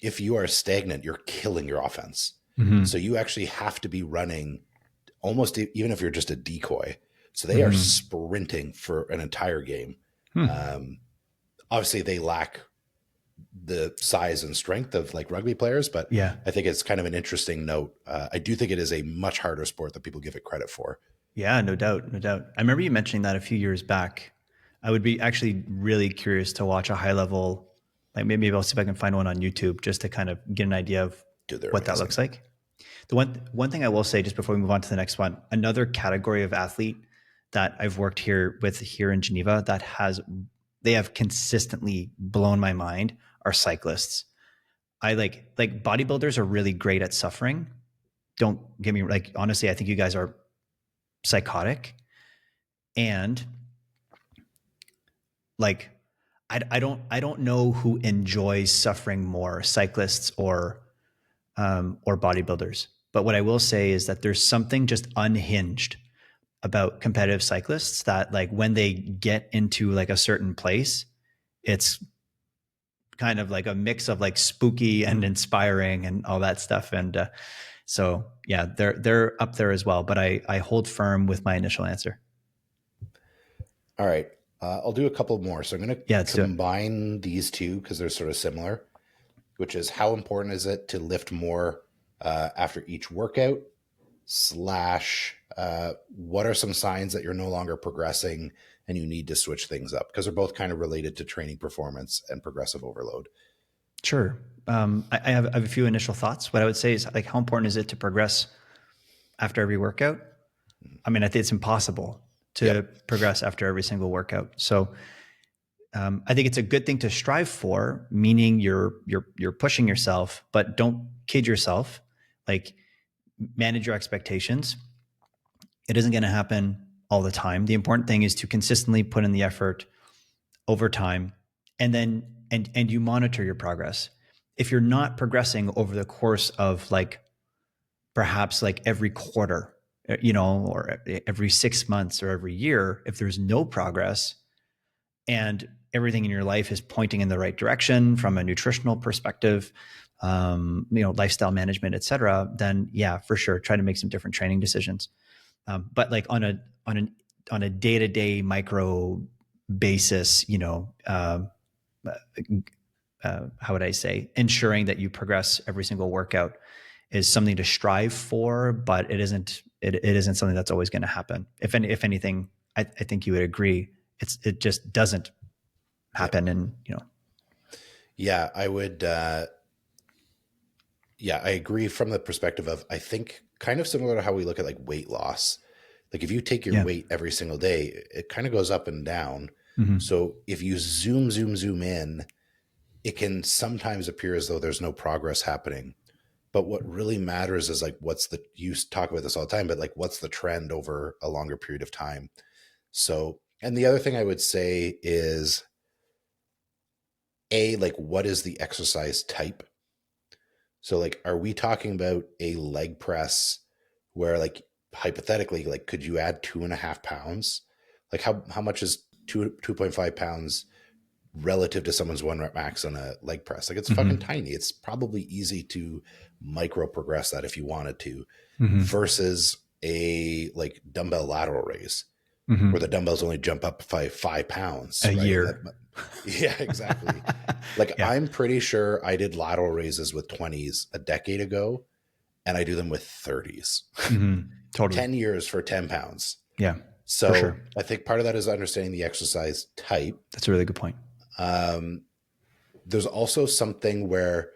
If you are stagnant, you're killing your offense. Mm-hmm. So you actually have to be running almost even if you're just a decoy. So they are Mm-hmm. sprinting for an entire game. Hmm. Obviously, they lack the size and strength of like rugby players, but Yeah. I think it's kind of an interesting note. I do think it is a much harder sport than people give it credit for. Yeah, no doubt, no doubt. I remember you mentioning that a few years back. I would be actually really curious to watch a high level, like maybe I'll see if I can find one on YouTube just to kind of get an idea of Dude, they're what that amazing. looks like. The one thing I will say just before we move on to the next one, another category of athlete that I've worked here in Geneva that they have consistently blown my mind are cyclists. I like bodybuilders are really great at suffering. Don't get me like honestly, I think you guys are psychotic. And like I don't know who enjoys suffering more, cyclists or bodybuilders. But what I will say is that there's something just unhinged about competitive cyclists that like when they get into like a certain place, it's kind of like a mix of like spooky and inspiring and all that stuff. And so yeah, they're up there as well. But I hold firm with my initial answer. All right. I'll do a couple more. So I'm going to Yeah, let's do it. combine these two because they're sort of similar, which is how important is it to lift more after each workout, slash what are some signs that you're no longer progressing and you need to switch things up, because they're both kind of related to training performance and progressive overload. Sure. I have a few initial thoughts. What I would say is like, how important is it to progress after every workout? I mean, I think it's impossible to Yep. progress after every single workout. So I think it's a good thing to strive for, meaning you're pushing yourself, but don't kid yourself. Like manage your expectations. It isn't going to happen all the time. The important thing is to consistently put in the effort over time, and then and you monitor your progress. If you're not progressing over the course of like perhaps like every quarter, or every 6 months or every year, if there's no progress and everything in your life is pointing in the right direction from a nutritional perspective, lifestyle management, et cetera, then yeah, for sure, try to make some different training decisions. But like on a day-to-day micro basis, how would I say, ensuring that you progress every single workout is something to strive for, but it isn't something that's always going to happen. If anything, I think you would agree. It just doesn't Yep. happen. And, Yeah, I would. Yeah, I agree from the perspective of, I think kind of similar to how we look at like weight loss. Like if you take your yeah. weight every single day, it kind of goes up and down. Mm-hmm. So if you zoom in, it can sometimes appear as though there's no progress happening. But what really matters is like, you talk about this all the time, but like, what's the trend over a longer period of time? So, and the other thing I would say is like, what is the exercise type? So like, are we talking about a leg press where like hypothetically, like could you add 2.5 pounds? Like how much is 2.5 pounds relative to someone's 1 rep max on a leg press? Like it's fucking Mm-hmm. tiny. It's probably easy to micro progress that if you wanted to, Mm-hmm. versus a like dumbbell lateral raise where the Mm-hmm. dumbbells only jump up by 5 pounds, A right? year. Yeah, exactly. Like Yeah. I'm pretty sure I did lateral raises with 20s a decade ago, and I do them with 30s. Mm-hmm. Totally. 10 years for 10 pounds. Yeah, for So sure. I think part of that is understanding the exercise type. That's a really good point. Um, there's also something where,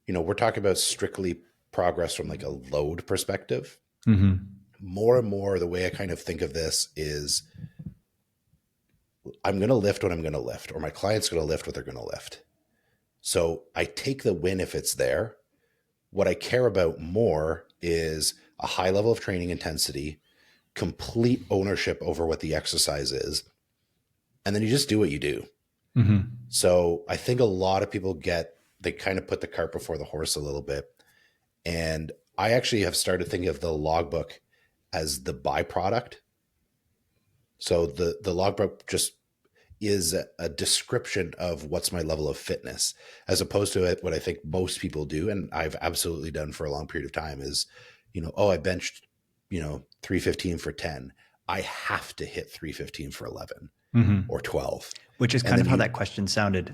we're talking about strictly progress from like a load perspective. Mm-hmm. More and more, the way I kind of think of this is I'm going to lift what I'm going to lift, or my client's going to lift what they're going to lift. So I take the win if it's there. What I care about more is a high level of training intensity, complete ownership over what the exercise is, and then you just do what you do. Mm-hmm. So I think a lot of people they kind of put the cart before the horse a little bit. And I actually have started thinking of the logbook as the byproduct. So the logbook just is a description of what's my level of fitness, as opposed to what I think most people do. And I've absolutely done for a long period of time is, I benched, 315 for 10. I have to hit 315 for 11 Mm-hmm. or 12. Which is And kind then of how that question sounded,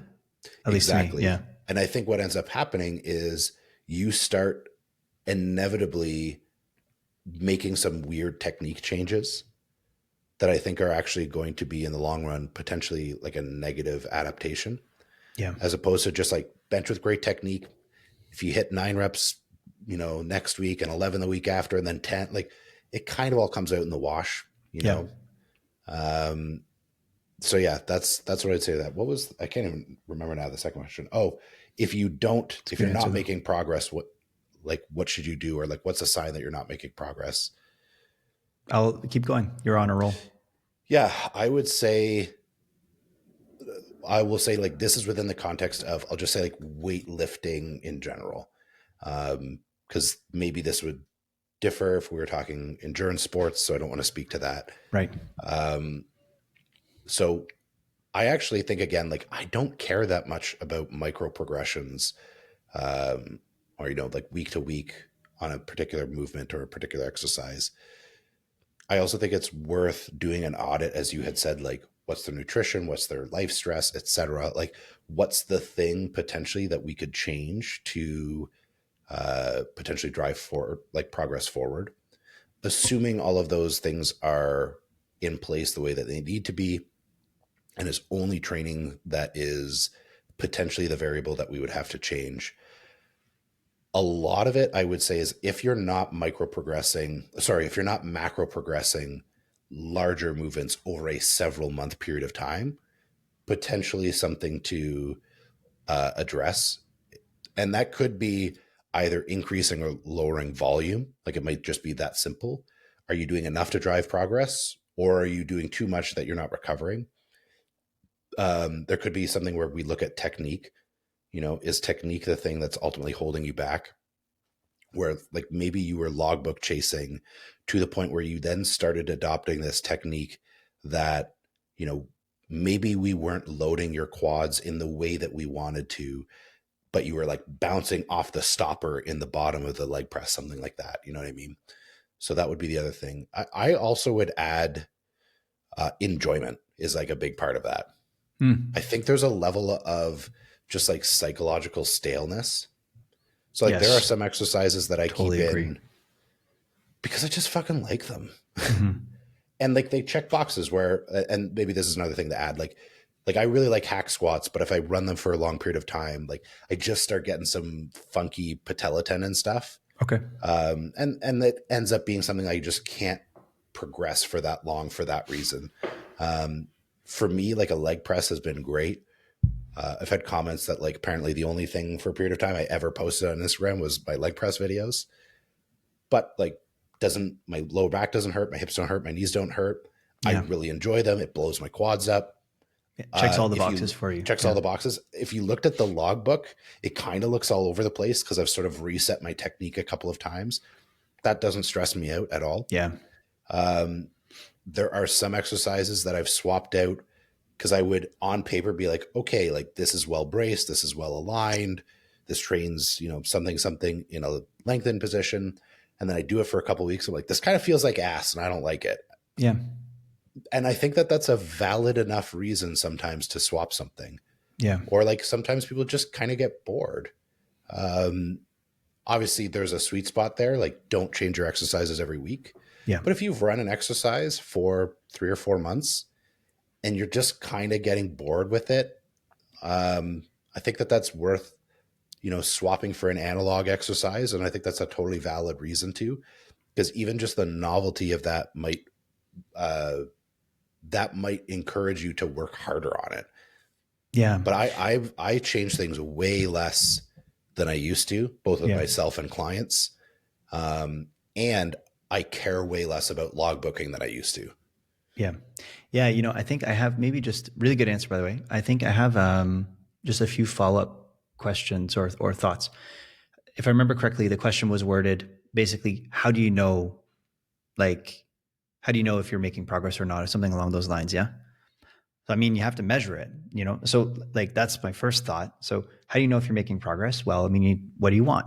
at least to me. Yeah. exactly. And I think what ends up happening is you start inevitably making some weird technique changes that I think are actually going to be in the long run potentially like a negative adaptation, Yeah. as opposed to just like bench with great technique. If you hit 9 reps, next week and 11 the week after, and then 10, like it kind of all comes out in the wash, Yeah. Um, so yeah, that's what I'd say to that. I can't even remember now the second question. Oh, if you're Good answer, not though. making progress, what should you do? Or like, what's a sign that you're not making progress? I'll keep going. You're on a roll. Yeah, I will say like this is within the context of, I'll just say like weightlifting in general. Cause maybe this would differ if we were talking endurance sports. So I don't want to speak to that. Right. So I actually think again, like I don't care that much about micro progressions, or, like week to week on a particular movement or a particular exercise. I also think it's worth doing an audit, as you had said, like what's their nutrition, what's their life stress, etc. Like what's the thing potentially that we could change to potentially drive forward, like progress forward, assuming all of those things are in place the way that they need to be, and it's only training that is potentially the variable that we would have to change. A lot of it, I would say, is if you're not macro progressing larger movements over a several month period of time, potentially something to address. And that could be either increasing or lowering volume. Like it might just be that simple. Are you doing enough to drive progress, or are you doing too much that you're not recovering? There could be something where we look at technique. Is technique the thing that's ultimately holding you back? Where like maybe you were logbook chasing to the point where you then started adopting this technique that, maybe we weren't loading your quads in the way that we wanted to, but you were like bouncing off the stopper in the bottom of the leg press, something like that. You know what I mean? So that would be the other thing. I also would add enjoyment is like a big part of that. I think there's a level of just like psychological staleness. So like there are Yes. some exercises that I Totally keep agree. in because I just fucking like them. Mm-hmm. And like they check boxes where, and maybe this is another thing to add, like I really like hack squats, but if I run them for a long period of time, like I just start getting some funky patella tendon stuff. Okay. And that ends up being something I just can't progress for that long for that reason. For me, like a leg press has been great. I've had comments that like apparently the only thing for a period of time I ever posted on Instagram was my leg press videos. But like my lower back doesn't hurt, my hips don't hurt, my knees don't hurt. I Yeah. really enjoy them. It blows my quads up. It checks all the If boxes you for you. checks Yeah. all the boxes. If you looked at the logbook, it kind of looks all over the place because I've sort of reset my technique a couple of times. That doesn't stress me out at all. Yeah. There are some exercises that I've swapped out because I would on paper be like, okay, like this is well braced, this is well aligned, this trains, something in a lengthened position. and then I do it for a couple of weeks. I'm like, this kind of feels like ass and I don't like it. Yeah. And I think that that's a valid enough reason sometimes to swap something. Yeah. Or like sometimes people just kind of get bored. Um, Obviously, there's a sweet spot there. Like, don't change your exercises every week. Yeah. But if you've run an exercise for 3 or 4 months and you're just kind of getting bored with it, I think that that's worth, swapping for an analog exercise. And I think that's a totally valid reason to, because even just the novelty of uh, that might encourage you to work harder on it. Yeah. But I change things way less than I used to, both with Yeah. myself and clients. And I care way less about logbooking than I used to. Yeah. Yeah. I think I have maybe just really good answer, by the way. I think I have just a few follow-up questions or thoughts. If I remember correctly, the question was worded basically, how do you know if you're making progress or not, or something along those lines? Yeah. So, I mean, you have to measure it, So, like, that's my first thought. So, how do you know if you're making progress? Well, I mean, what do you want?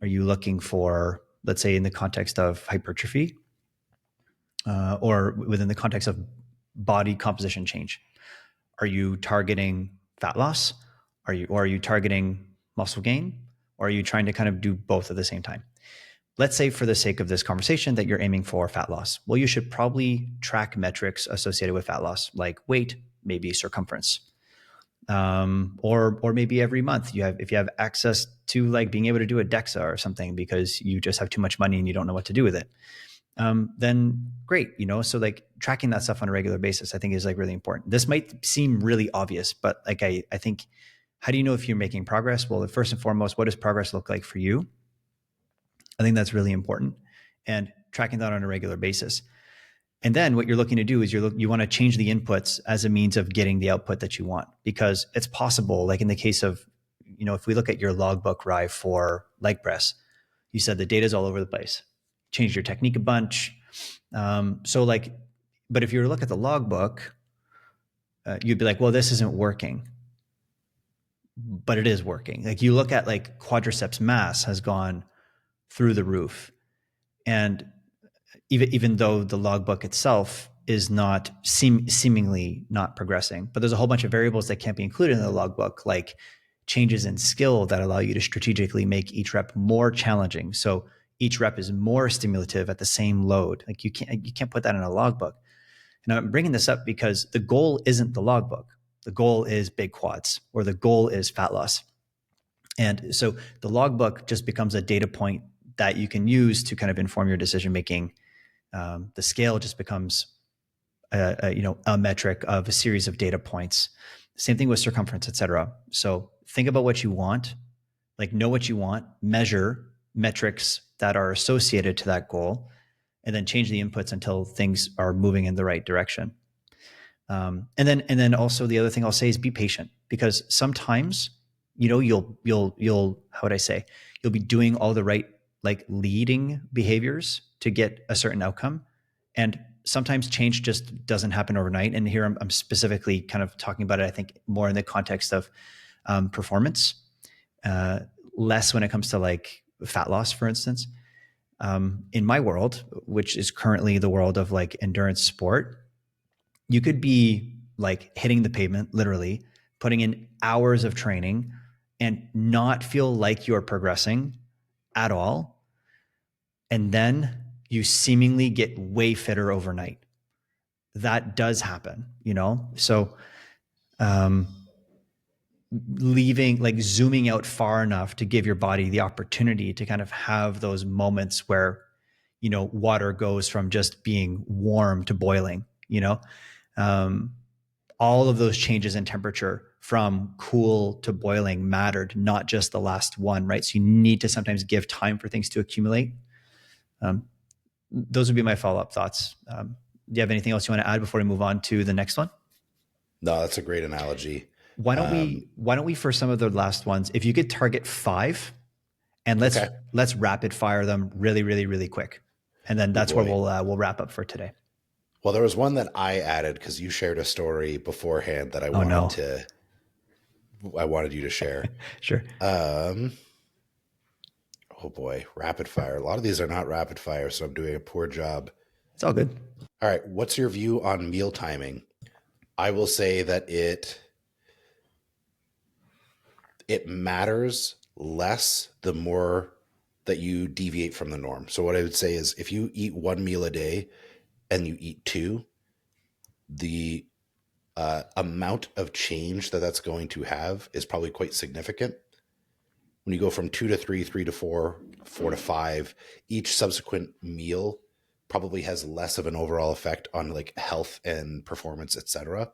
Are you looking for, let's say, in the context of hypertrophy, or within the context of body composition change? Are you targeting fat loss? Or are you targeting muscle gain? Or are you trying to kind of do both at the same time? Let's say, for the sake of this conversation, that you're aiming for fat loss. Well, you should probably track metrics associated with fat loss, like weight, maybe circumference, or maybe every month if you have access to, like, being able to do a DEXA or something because you just have too much money and you don't know what to do with it. Then great, So, like, tracking that stuff on a regular basis, I think, is, like, really important. This might seem really obvious, but, like, I think, how do you know if you're making progress? Well, first and foremost, what does progress look like for you? I think that's really important, and tracking that on a regular basis. And then what you're looking to do is you want to change the inputs as a means of getting the output that you want, because it's possible, like in the case of, if we look at your logbook, Rye, for leg press, you said the data is all over the place. Changed your technique a bunch. But if you were to look at the logbook, you'd be like, well, this isn't working. But it is working. Like, you look at, like, quadriceps mass has gone through the roof. And even though the logbook itself is not seemingly not progressing, but there's a whole bunch of variables that can't be included in the logbook, like changes in skill that allow you to strategically make each rep more challenging. So each rep is more stimulative at the same load. Like, you can't put that in a logbook. And I'm bringing this up because the goal isn't the logbook. The goal is big quads, or the goal is fat loss. And so the logbook just becomes a data point that you can use to kind of inform your decision making. The scale just becomes a metric of a series of data points. Same thing with circumference, et cetera. So think about what you want, like, know what you want, measure metrics that are associated to that goal, and then change the inputs until things are moving in the right direction. And then also, the other thing I'll say is be patient, because sometimes, you'll how would I say, you'll be doing all the right, like, leading behaviors to get a certain outcome, and sometimes change just doesn't happen overnight. And here I'm specifically kind of talking about it, I think, more in the context of performance, less when it comes to, like, fat loss, for instance. In my world, which is currently the world of, like, endurance sport, you could be, like, hitting the pavement, literally putting in hours of training, and not feel like you're progressing at all. And then you seemingly get way fitter overnight. That does happen, So, zooming out far enough to give your body the opportunity to kind of have those moments where, water goes from just being warm to boiling, all of those changes in temperature from cool to boiling mattered, not just the last one, right? So you need to sometimes give time for things to accumulate. Those would be my follow-up thoughts. Do you have anything else you want to add before we move on to the next one? No, that's a great analogy. Why don't we, for some of the last ones, if you could target 5, and let's rapid fire them really, really, really quick. And then that's where we'll wrap up for today. Well, there was one that I added because you shared a story beforehand that I wanted you to share. Sure. Oh boy, rapid fire. A lot of these are not rapid fire, so I'm doing a poor job. It's all good. All right, what's your view on meal timing? I will say that it matters less the more that you deviate from the norm. So what I would say is if you eat one meal a day and you eat two, the amount of change that that's going to have is probably quite significant. When you go from 2 to 3, 3 to 4, 4 to 5, each subsequent meal probably has less of an overall effect on like health and performance, etc.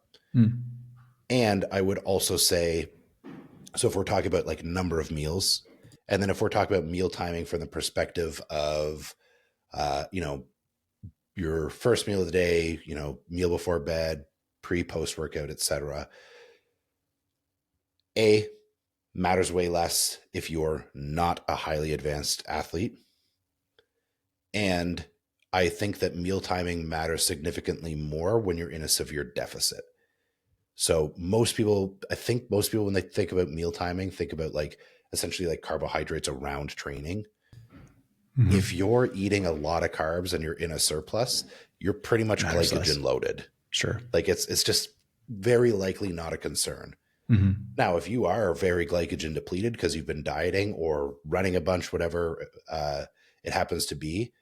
And I would also say, so if we're talking about like number of meals, and then if we're talking about meal timing from the perspective of, your first meal of the day, meal before bed, post workout, etc. A matters way less if you're not a highly advanced athlete. And I think that meal timing matters significantly more when you're in a severe deficit. So I think most people, when they think about meal timing, think about like essentially like carbohydrates around training. Mm-hmm. If you're eating a lot of carbs and you're in a surplus, you're pretty much Matters glycogen less. loaded. Sure. Like it's just very likely not a concern. Mm-hmm. Now, if you are very glycogen depleted because you've been dieting or running a bunch, whatever it happens to be,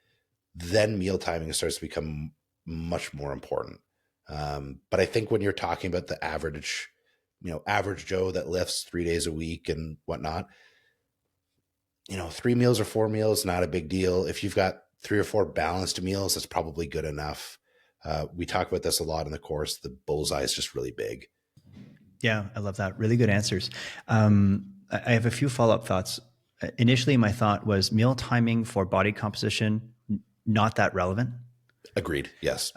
then meal timing starts to become much more important. But I think when you're talking about the average Joe that lifts 3 days a week and whatnot, 3 meals or 4 meals, not a big deal. If you've got 3 or 4 balanced meals, that's probably good enough. We talk about this a lot in the course. The bullseye is just really big. Yeah, I love that. Really good answers. I have a few follow-up thoughts. Initially, my thought was meal timing for body composition, not that relevant. Agreed. Yes.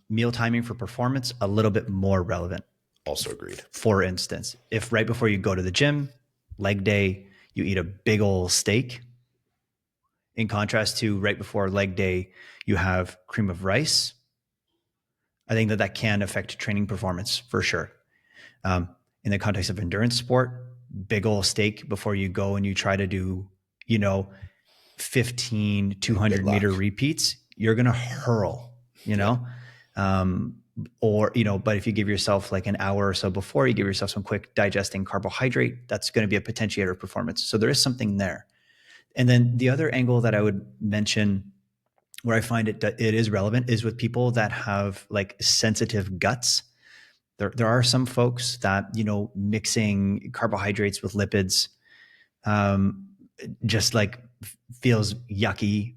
Meal timing for performance, a little bit more relevant. Also agreed. For instance, if right before you go to the gym, leg day, you eat a big old steak, in contrast to right before leg day, you have cream of rice, I think that can affect training performance for sure. In the context of endurance sport, big old steak before you go and you try to do, 15, 200-meter repeats, you're going to hurl, but if you give yourself like an hour or so before, you give yourself some quick digesting carbohydrate, that's going to be a potentiator of performance. So there is something there. And then the other angle that I would mention where I find it is relevant is with people that have like sensitive guts. There are some folks that, mixing carbohydrates with lipids just like feels yucky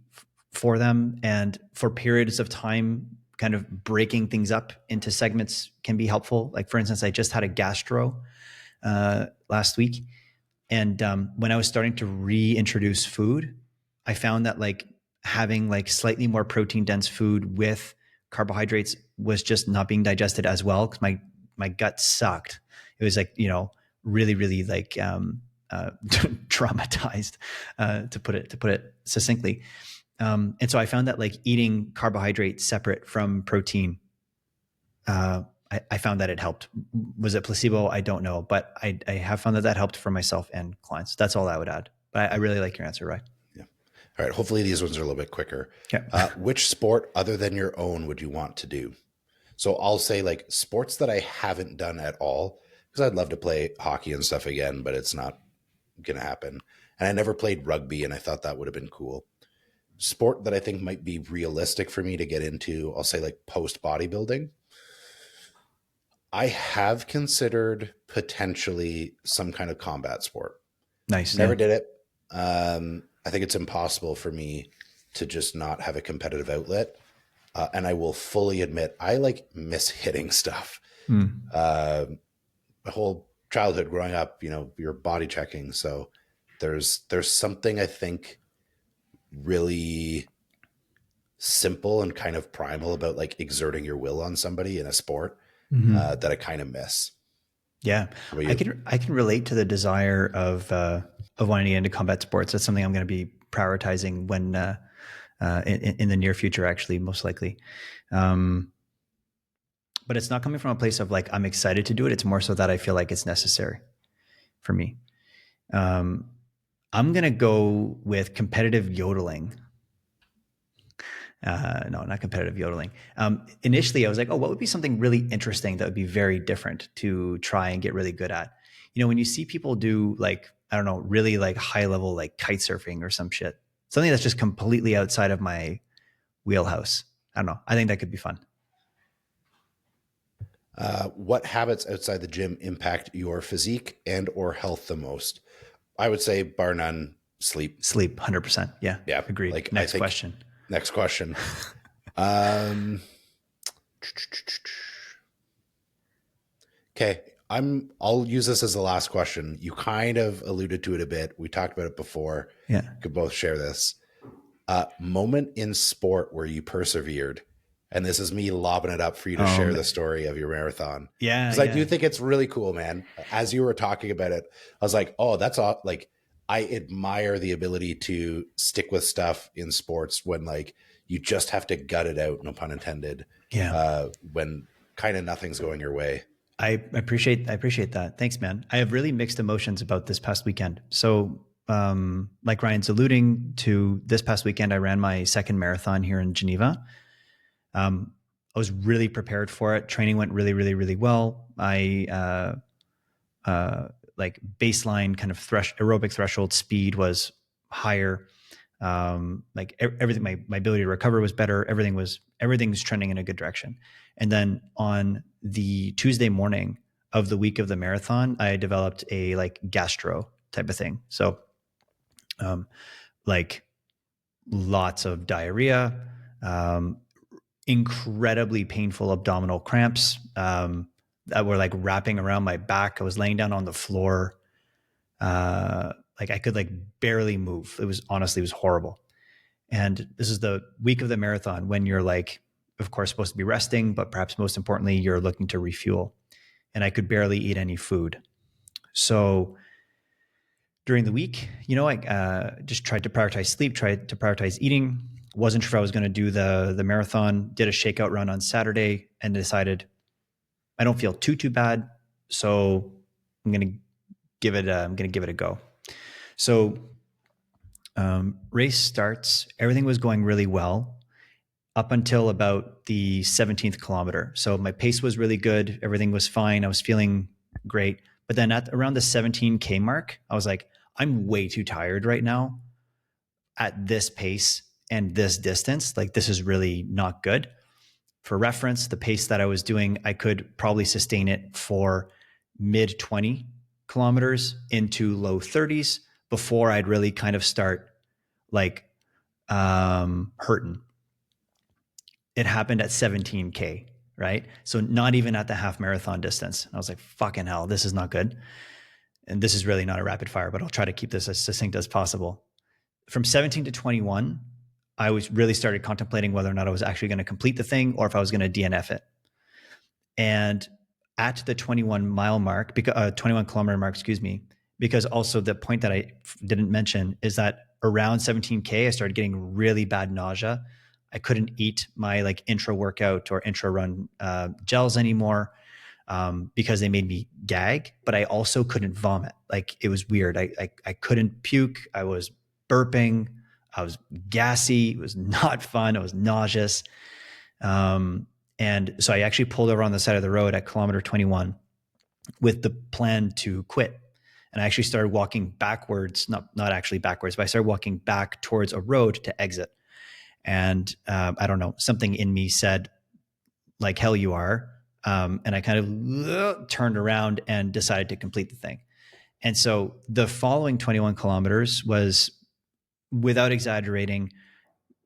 for them. And for periods of time, kind of breaking things up into segments can be helpful. Like for instance, I just had a gastro last week. And when I was starting to reintroduce food, I found that like having like slightly more protein dense food with carbohydrates was just not being digested as well because my gut sucked. It was like, really, really like traumatized, to put it succinctly. And so I found that like eating carbohydrates separate from protein, I found that it helped. Was it placebo? I don't know, but I have found that helped for myself and clients. That's all I would add. But I really like your answer, right? Yeah. All right. Hopefully these ones are a little bit quicker. Yeah. Which sport other than your own would you want to do? So I'll say like sports that I haven't done at all, because I'd love to play hockey and stuff again, but it's not going to happen. And I never played rugby, and I thought that would have been cool. Sport that I think might be realistic for me to get into, I'll say like post bodybuilding. I have considered potentially some kind of combat sport. Nice. Never did it. I think it's impossible for me to just not have a competitive outlet. And I will fully admit, I like miss hitting stuff. My whole childhood growing up, you're body checking. So there's something I think really simple and kind of primal about like exerting your will on somebody in a sport that I kind of miss. Yeah, I can relate to the desire of wanting to get into combat sports. That's something I'm going to be prioritizing when in the near future, actually, most likely. But it's not coming from a place of like I'm excited to do it. It's more so that I feel like it's necessary for me. I'm going to go with competitive yodeling. No, not competitive yodeling. Initially, I was like, oh, what would be something really interesting that would be very different to try and get really good at? You know, when you see people do like, I don't know, really like high level, like kite surfing or some shit, something that's just completely outside of my wheelhouse. I don't know. I think that could be fun. What habits outside the gym impact your physique and or health the most? I would say, bar none, sleep. Sleep, 100%. Yeah, Yeah, agreed. like I Next think. question. Next question. Um, okay, I'll use this as the last question. You kind of alluded to it a bit. We talked about it before. Yeah. Could both share this. Moment in sport where you persevered. And this is me lobbing it up for you to share the story of your marathon. Yeah, Because I yeah. do think it's really cool, man. As you were talking about it, I was like, oh, that's all. Like, I admire the ability to stick with stuff in sports when like you just have to gut it out, no pun intended, Yeah. when kind of nothing's going your way. I appreciate that. Thanks, man. I have really mixed emotions about this past weekend. So, like Ryan's alluding to, this past weekend I ran my second marathon here in Geneva. I was really prepared for it. Training went really, really, really well. I like baseline kind of aerobic threshold speed was higher. Like everything, my ability to recover was better. Everything's trending in a good direction. And then on the Tuesday morning of the week of the marathon, I developed a like gastro type of thing. So, like lots of diarrhea, um, incredibly painful abdominal cramps that were like wrapping around my back. I was laying down on the floor. Like I could like barely move. It was horrible. And this is the week of the marathon when you're like, of course, supposed to be resting, but perhaps most importantly, you're looking to refuel. And I could barely eat any food. So during the week, you know, I just tried to prioritize sleep, tried to prioritize eating. Wasn't sure if I was going to do the marathon. Did a shakeout run on Saturday and decided I don't feel too bad, so I'm going to give it a go. So race starts. Everything was going really well up until about the 17th kilometer. So my pace was really good. Everything was fine. I was feeling great. But then at around the 17K mark, I was like, I'm way too tired right now at this pace and this distance. Like, this is really not good. For reference, the pace that I was doing, I could probably sustain it for mid 20 kilometers into low 30s before I'd really kind of start like hurting. It happened at 17K, right? So not even at the half marathon distance. I was like, fucking hell, this is not good. And this is really not a rapid fire, but I'll try to keep this as succinct as possible. From 17 to 21, I was really started contemplating whether or not I was actually going to complete the thing or if I was going to DNF it. And at the 21 mark, 21 kilometer mark, excuse me, because also the point that I didn't mention is that around 17K, I started getting really bad nausea. I couldn't eat my like intra workout or intra run gels anymore because they made me gag, but I also couldn't vomit. Like it was weird. I couldn't puke. I was burping. I was gassy. It was not fun. I was nauseous. And so I actually pulled over on the side of the road at kilometer 21 with the plan to quit. And I actually started walking backwards, not actually backwards, but I started walking back towards a road to exit. And I don't know, something in me said, like, hell you are. And I kind of turned around and decided to complete the thing. And so the following 21 kilometers was, without exaggerating,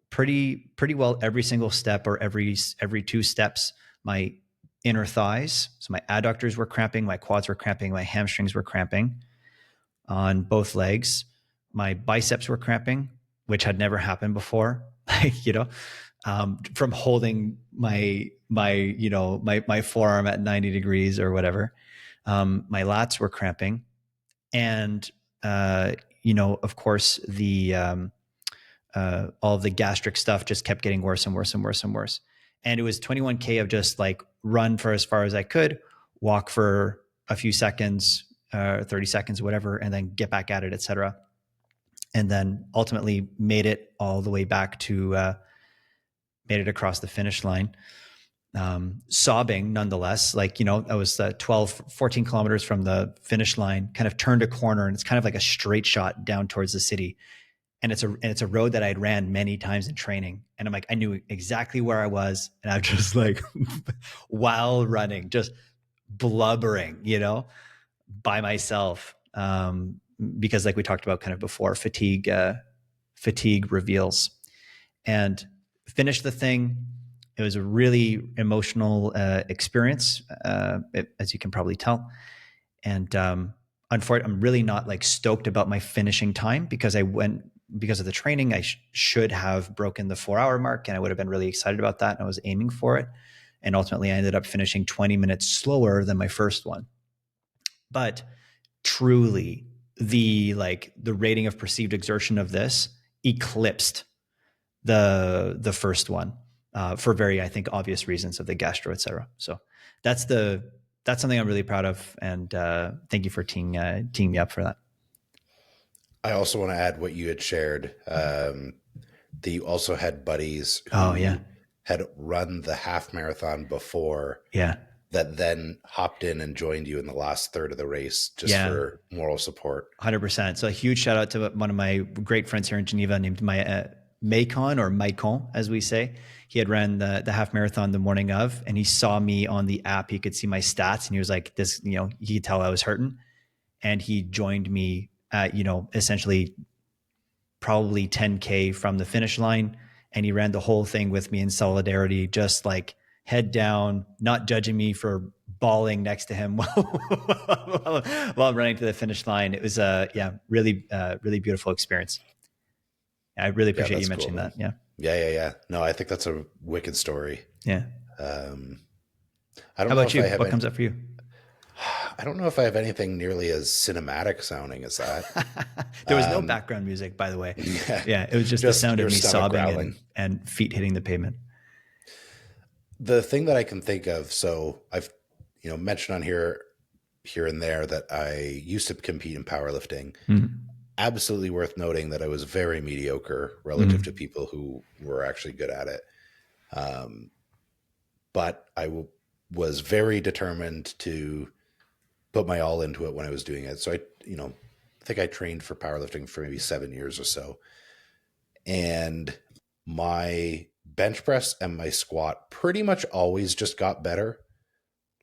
pretty well every single step or every two steps, my inner thighs, so my adductors were cramping, my quads were cramping, my hamstrings were cramping on both legs. My biceps were cramping, which had never happened before. Like, you know, from holding my forearm at 90 degrees or whatever. My lats were cramping, and of course the all of the gastric stuff just kept getting worse and worse and worse and worse. And it was 21K of just like run for as far as I could, walk for a few seconds, 30 seconds, whatever, and then get back at it, etc. and then ultimately made it all the way back to made it across the finish line, sobbing nonetheless. Like, I was 12, 14 kilometers from the finish line, kind of turned a corner, and it's kind of like a straight shot down towards the city. And it's a road that I'd ran many times in training. And I'm like, I knew exactly where I was. And I'm just like, while running, just blubbering, by myself. Because like we talked about kind of before, fatigue reveals. And finished the thing. It was a really emotional experience, as you can probably tell. And unfortunately, I'm really not like stoked about my finishing time, because because of the training, I should have broken the 4-hour mark, and I would have been really excited about that. And I was aiming for it. And ultimately I ended up finishing 20 minutes slower than my first one. But truly, the rating of perceived exertion of this eclipsed the first one, for very, I think, obvious reasons of the gastro, etc. So that's something I'm really proud of, and thank you for teeing me up for that. I also want to add what you had shared, that you also had buddies who Oh yeah, had run the half marathon before, yeah, that then hopped in and joined you in the last third of the race just yeah. for moral support. 100%. So a huge shout out to one of my great friends here in Geneva named Macon, or Maicon, as we say. He had ran the half marathon the morning of, and he saw me on the app. He could see my stats, and he was like, this, he could tell I was hurting. And he joined me at, essentially probably 10K from the finish line. And he ran the whole thing with me in solidarity, just like head down, not judging me for bawling next to him while running to the finish line. It was really, really beautiful experience. I really Yeah, appreciate you that's cool, mentioning man. that. Yeah. Yeah. No, I think that's a wicked story. Yeah. I How don't know about if you? I have What comes up for you? I don't know if I have anything nearly as cinematic sounding as that. There was no background music, by the way. Yeah, Yeah. It was just the just sound of your me stomach sobbing growling. and feet hitting the pavement. The thing that I can think of, so I've mentioned on here and there that I used to compete in powerlifting. Mm-hmm. Absolutely worth noting that I was very mediocre relative to Mm-hmm. people who were actually good at it. But I was very determined to put my all into it when I was doing it. So I think I trained for powerlifting for maybe 7 years or so. And my bench press and my squat pretty much always just got better.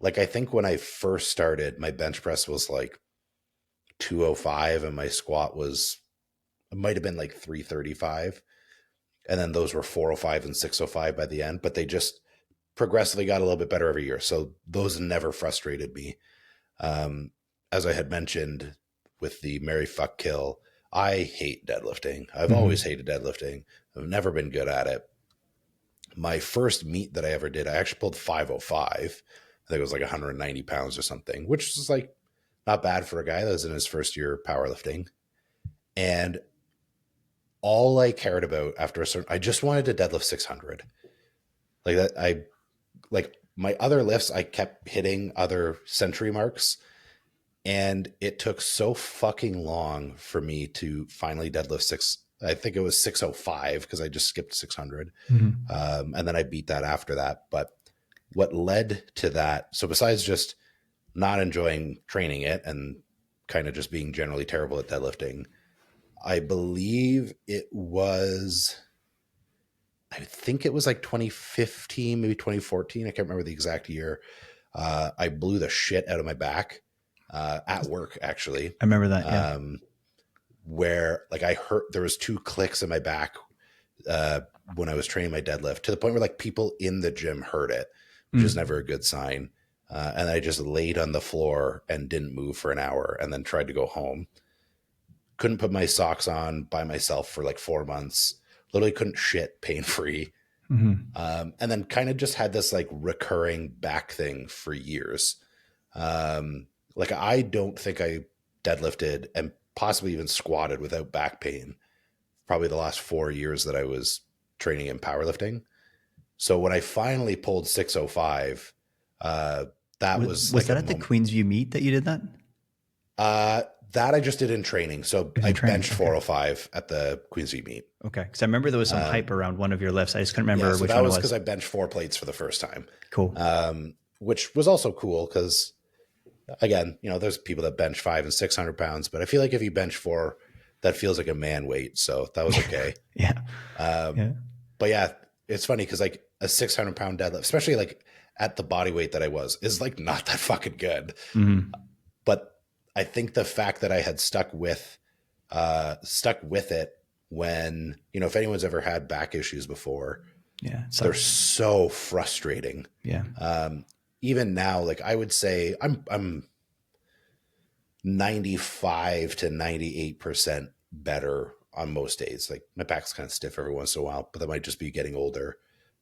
Like, I think when I first started, my bench press was like 205 and my squat was, it might have been like 335. And then those were 405 and 605 by the end, but they just progressively got a little bit better every year. So those never frustrated me. As I had mentioned with the Mary Fuck Kill, I hate deadlifting. I've always hated deadlifting. I've never been good at it. My first meet that I ever did, I actually pulled 505. I think it was like 190 pounds or something, which is like not bad for a guy that was in his first year powerlifting. And all I cared about after I just wanted to deadlift 600. Like that, like my other lifts, I kept hitting other century marks. And it took so fucking long for me to finally deadlift I think it was 605 because I just skipped 600. Mm-hmm. And then I beat that after that. But what led to that, so besides just not enjoying training it and kind of just being generally terrible at deadlifting, I believe I think it was like 2015, maybe 2014. I can't remember the exact year. I blew the shit out of my back at work, actually. I remember that. Yeah. Where like I hurt, there was 2 clicks in my back when I was training my deadlift, to the point where like people in the gym heard it, which is never a good sign. And I just laid on the floor and didn't move for an hour, and then tried to go home. Couldn't put my socks on by myself for like 4 months. Literally couldn't shit pain free. Mm-hmm. And then kind of just had this like recurring back thing for years. Like I don't think I deadlifted and possibly even squatted without back pain probably the last 4 years that I was training in powerlifting. So when I finally pulled 605, that was Was like a that at the moment. Queensview meet that you did that? That I just did in training. So It was I in training. benched Okay. 405 at the Queensview meet. Okay. Because I remember there was some hype around one of your lifts. I just couldn't remember So which that one it was was. because I benched 4 plates for the first time. Cool. Which was also cool because, again, there's people that bench 500 and 600 pounds, but I feel like if you bench 4, that feels like a man weight. So that was okay. Yeah. Yeah. But yeah, it's funny because like a 600-pound deadlift, especially like at the body weight that I was, is like not that fucking good. Mm-hmm. But I think the fact that I had stuck with it when, if anyone's ever had back issues before, Yeah. they're so frustrating. Yeah. Even now, like I would say I'm 95 to 98% better on most days. Like my back's kind of stiff every once in a while, but that might just be getting older.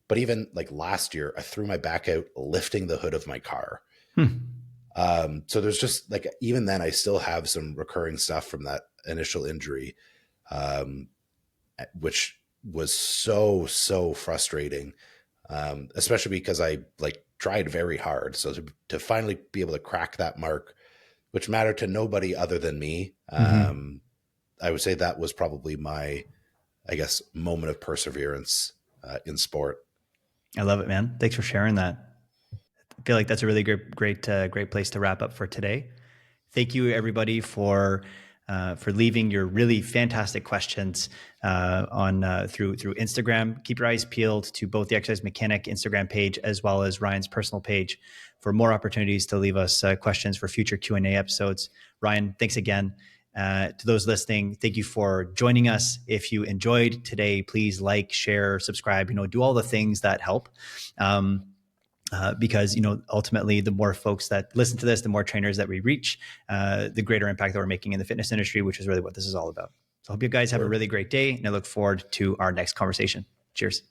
But even like last year, I threw my back out lifting the hood of my car. So there's just like, even then I still have some recurring stuff from that initial injury, which was so frustrating. Especially because I like tried very hard. So to finally be able to crack that mark, which mattered to nobody other than me, I would say that was probably my, I guess, moment of perseverance in sport. I love it, man. Thanks for sharing that. I feel like that's a really great place to wrap up for today. Thank you, everybody, for leaving your really fantastic questions on through Instagram. Keep your eyes peeled to both the Exercise Mechanic Instagram page as well as Ryan's personal page for more opportunities to leave us questions for future Q&A episodes. Ryan, thanks again. To those listening, thank you for joining us. If you enjoyed today, please like, share, subscribe. Do all the things that help. Because ultimately the more folks that listen to this, the more trainers that we reach, the greater impact that we're making in the fitness industry, which is really what this is all about. So I hope you guys have a really great day, and I look forward to our next conversation. Cheers.